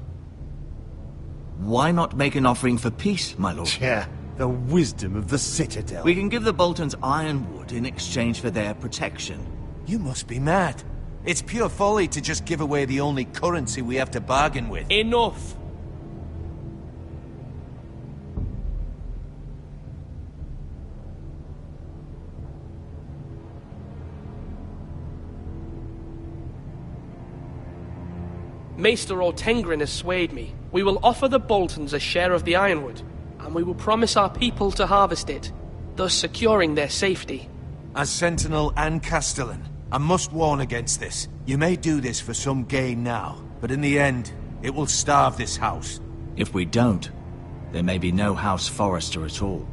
Why not make an offering for peace, my lord? Yeah, the wisdom of the Citadel. We can give the Boltons ironwood in exchange for their protection. You must be mad. It's pure folly to just give away the only currency we have to bargain with. Enough! Maester Ortengrin has swayed me. We will offer the Boltons a share of the ironwood, and we will promise our people to harvest it, thus securing their safety. As Sentinel and Castellan, I must warn against this. You may do this for some gain now, but in the end, it will starve this house. If we don't, there may be no House Forrester at all.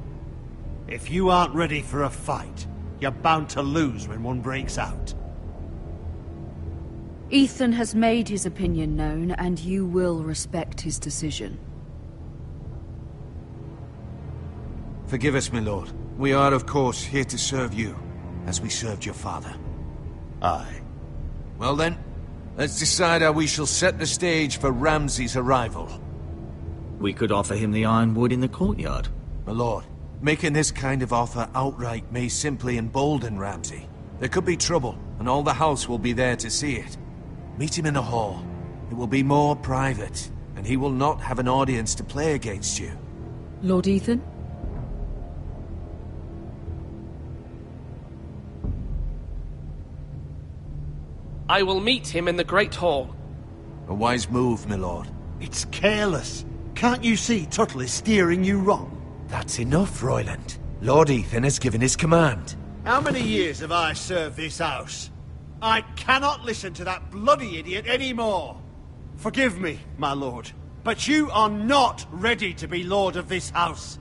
If you aren't ready for a fight, you're bound to lose when one breaks out. Ethan has made his opinion known, and you will respect his decision. Forgive us, my lord. We are, of course, here to serve you, as we served your father. Aye. Well then, let's decide how we shall set the stage for Ramsay's arrival. We could offer him the ironwood in the courtyard. My lord, making this kind of offer outright may simply embolden Ramsay. There could be trouble, and all the house will be there to see it. Meet him in the hall. It will be more private, and he will not have an audience to play against you. Lord Ethan? I will meet him in the Great Hall. A wise move, my lord. It's careless. Can't you see Tuttle is steering you wrong? That's enough, Royland. Lord Ethan has given his command. How many years have I served this house? I cannot listen to that bloody idiot anymore. Forgive me, my lord, but you are not ready to be lord of this house.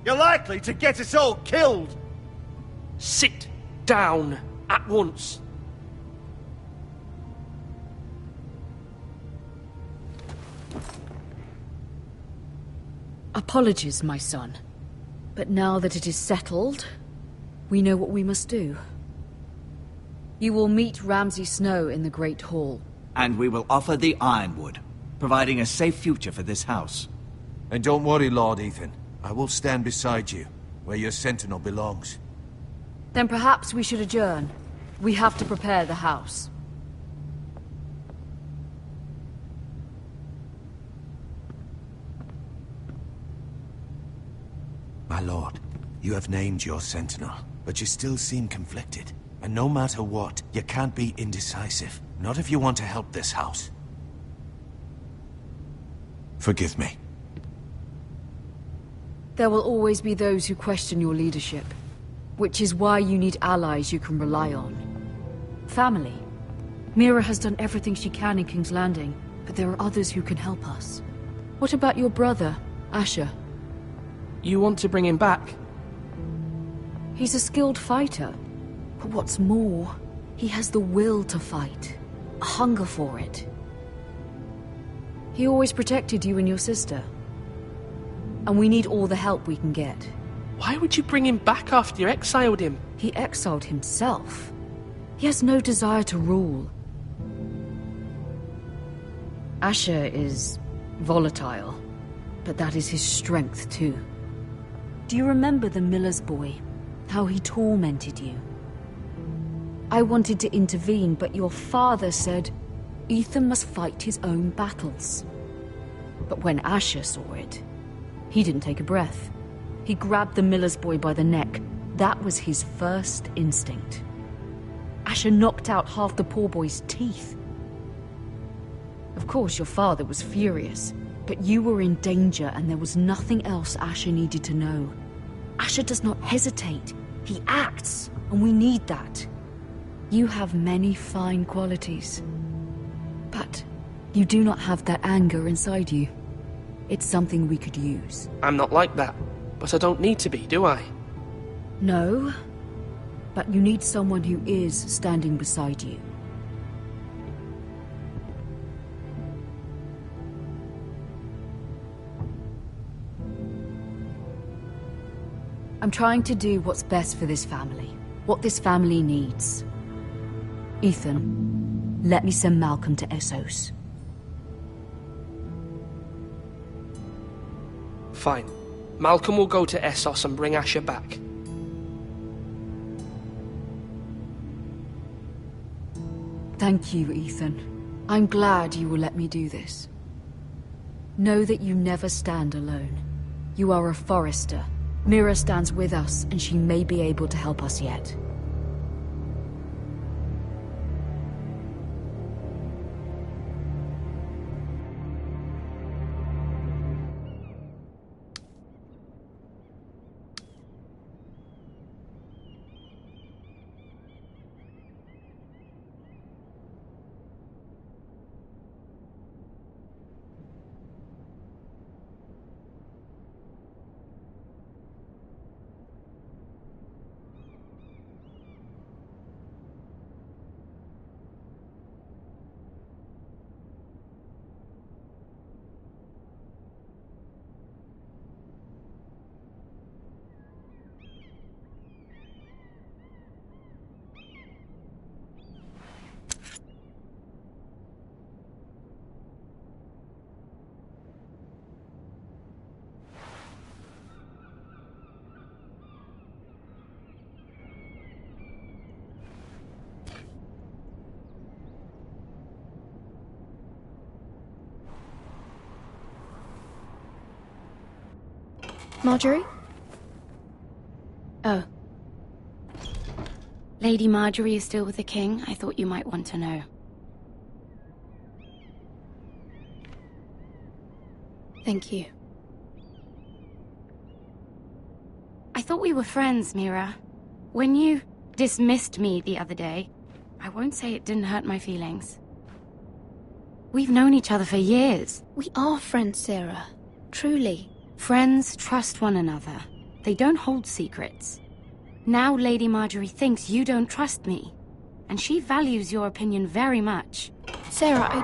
You're likely to get us all killed. Sit down at once. Apologies, my son. But now that it is settled, we know what we must do. You will meet Ramsay Snow in the Great Hall. And we will offer the Ironwood, providing a safe future for this house. And don't worry, Lord Ethan. I will stand beside you, where your sentinel belongs. Then perhaps we should adjourn. We have to prepare the house. My lord, you have named your sentinel, but you still seem conflicted. And no matter what, you can't be indecisive. Not if you want to help this house. Forgive me. There will always be those who question your leadership, which is why you need allies you can rely on. Family. Mira has done everything she can in King's Landing, but there are others who can help us. What about your brother, Asher? You want to bring him back? He's a skilled fighter, but what's more, he has the will to fight, a hunger for it. He always protected you and your sister. And we need all the help we can get. Why would you bring him back after you exiled him? He exiled himself. He has no desire to rule. Asher is volatile, but that is his strength too. Do you remember the miller's boy? How he tormented you? I wanted to intervene, but your father said Ethan must fight his own battles. But when Asher saw it, he didn't take a breath. He grabbed the miller's boy by the neck. That was his first instinct. Asher knocked out half the poor boy's teeth. Of course, your father was furious, but you were in danger and there was nothing else Asher needed to know. Asher does not hesitate. He acts, and we need that. You have many fine qualities, but you do not have that anger inside you. It's something we could use. I'm not like that, but I don't need to be, do I? No, but you need someone who is standing beside you. I'm trying to do what's best for this family, what this family needs. Ethan, let me send Malcolm to Essos. Fine. Malcolm will go to Essos and bring Asher back. Thank you, Ethan. I'm glad you will let me do this. Know that you never stand alone. You are a Forrester. Mira stands with us, and she may be able to help us yet. Marjorie? Oh. Lady Marjorie is still with the king. I thought you might want to know. Thank you. I thought we were friends, Mira. When you dismissed me the other day, I won't say it didn't hurt my feelings. We've known each other for years. We are friends, Sarah. Truly. Friends trust one another. They don't hold secrets. Now Lady Marjorie thinks you don't trust me, and she values your opinion very much. Sarah,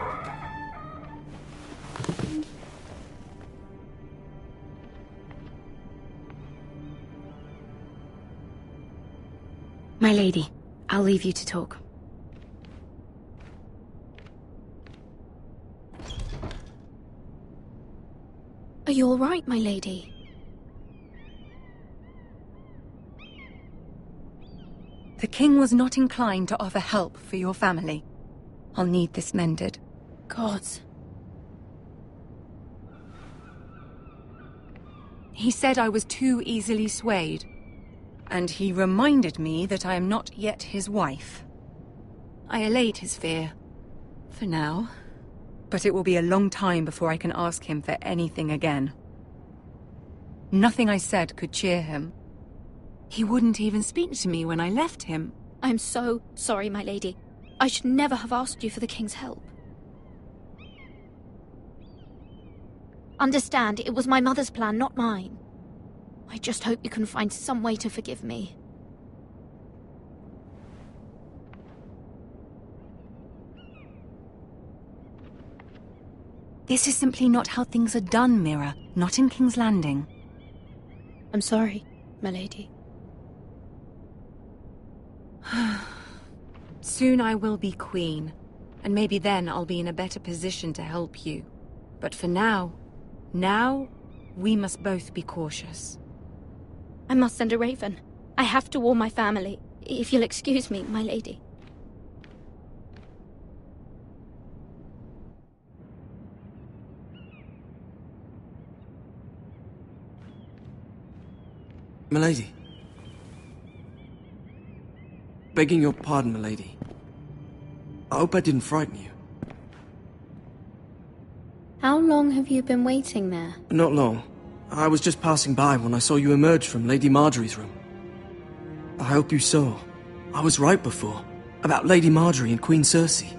My lady, I'll leave you to talk. Are you all right, my lady? The king was not inclined to offer help for your family. I'll need this mended. Gods. He said I was too easily swayed. And he reminded me that I am not yet his wife. I allayed his fear. For now. But it will be a long time before I can ask him for anything again. Nothing I said could cheer him. He wouldn't even speak to me when I left him. I'm so sorry, my lady. I should never have asked you for the king's help. Understand, it was my mother's plan, not mine. I just hope you can find some way to forgive me. This is simply not how things are done, Mira. Not in King's Landing. I'm sorry, my lady. Soon I will be queen, and maybe then I'll be in a better position to help you. But for now, we must both be cautious. I must send a raven. I have to warn my family. If you'll excuse me, my lady. Milady. Begging your pardon, milady. I hope I didn't frighten you. How long have you been waiting there? Not long. I was just passing by when I saw you emerge from Lady Marjorie's room. I hope you saw. I was right before. About Lady Marjorie and Queen Cersei.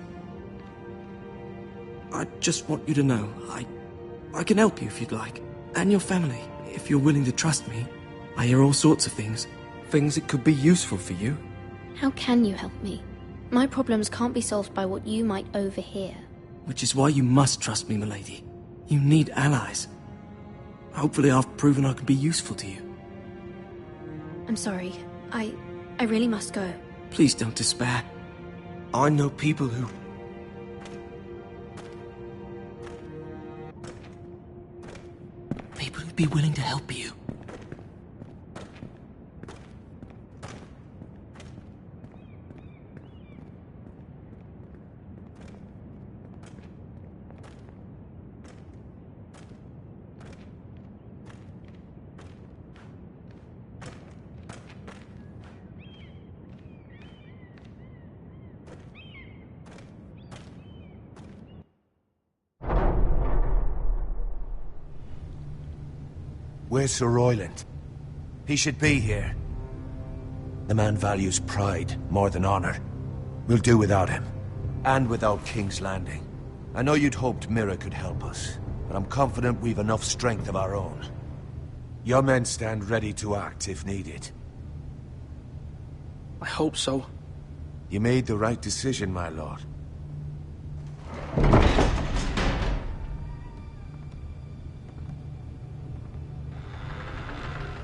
I just want you to know, I can help you if you'd like. And your family, if you're willing to trust me. I hear all sorts of things. Things that could be useful for you. How can you help me? My problems can't be solved by what you might overhear. Which is why you must trust me, milady. You need allies. Hopefully I've proven I can be useful to you. I'm sorry. I really must go. Please don't despair. I know people who... People who'd be willing to help you. Where's Sir Royland? He should be here. The man values pride more than honor. We'll do without him. And without King's Landing. I know you'd hoped Mira could help us, but I'm confident we've enough strength of our own. Your men stand ready to act if needed. I hope so. You made the right decision, my lord.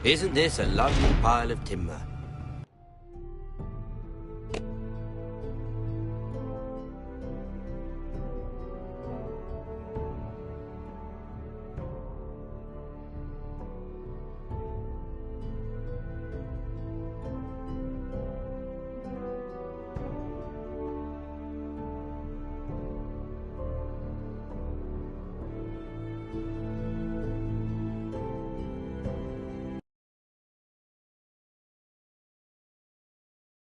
Isn't this a lovely pile of timber?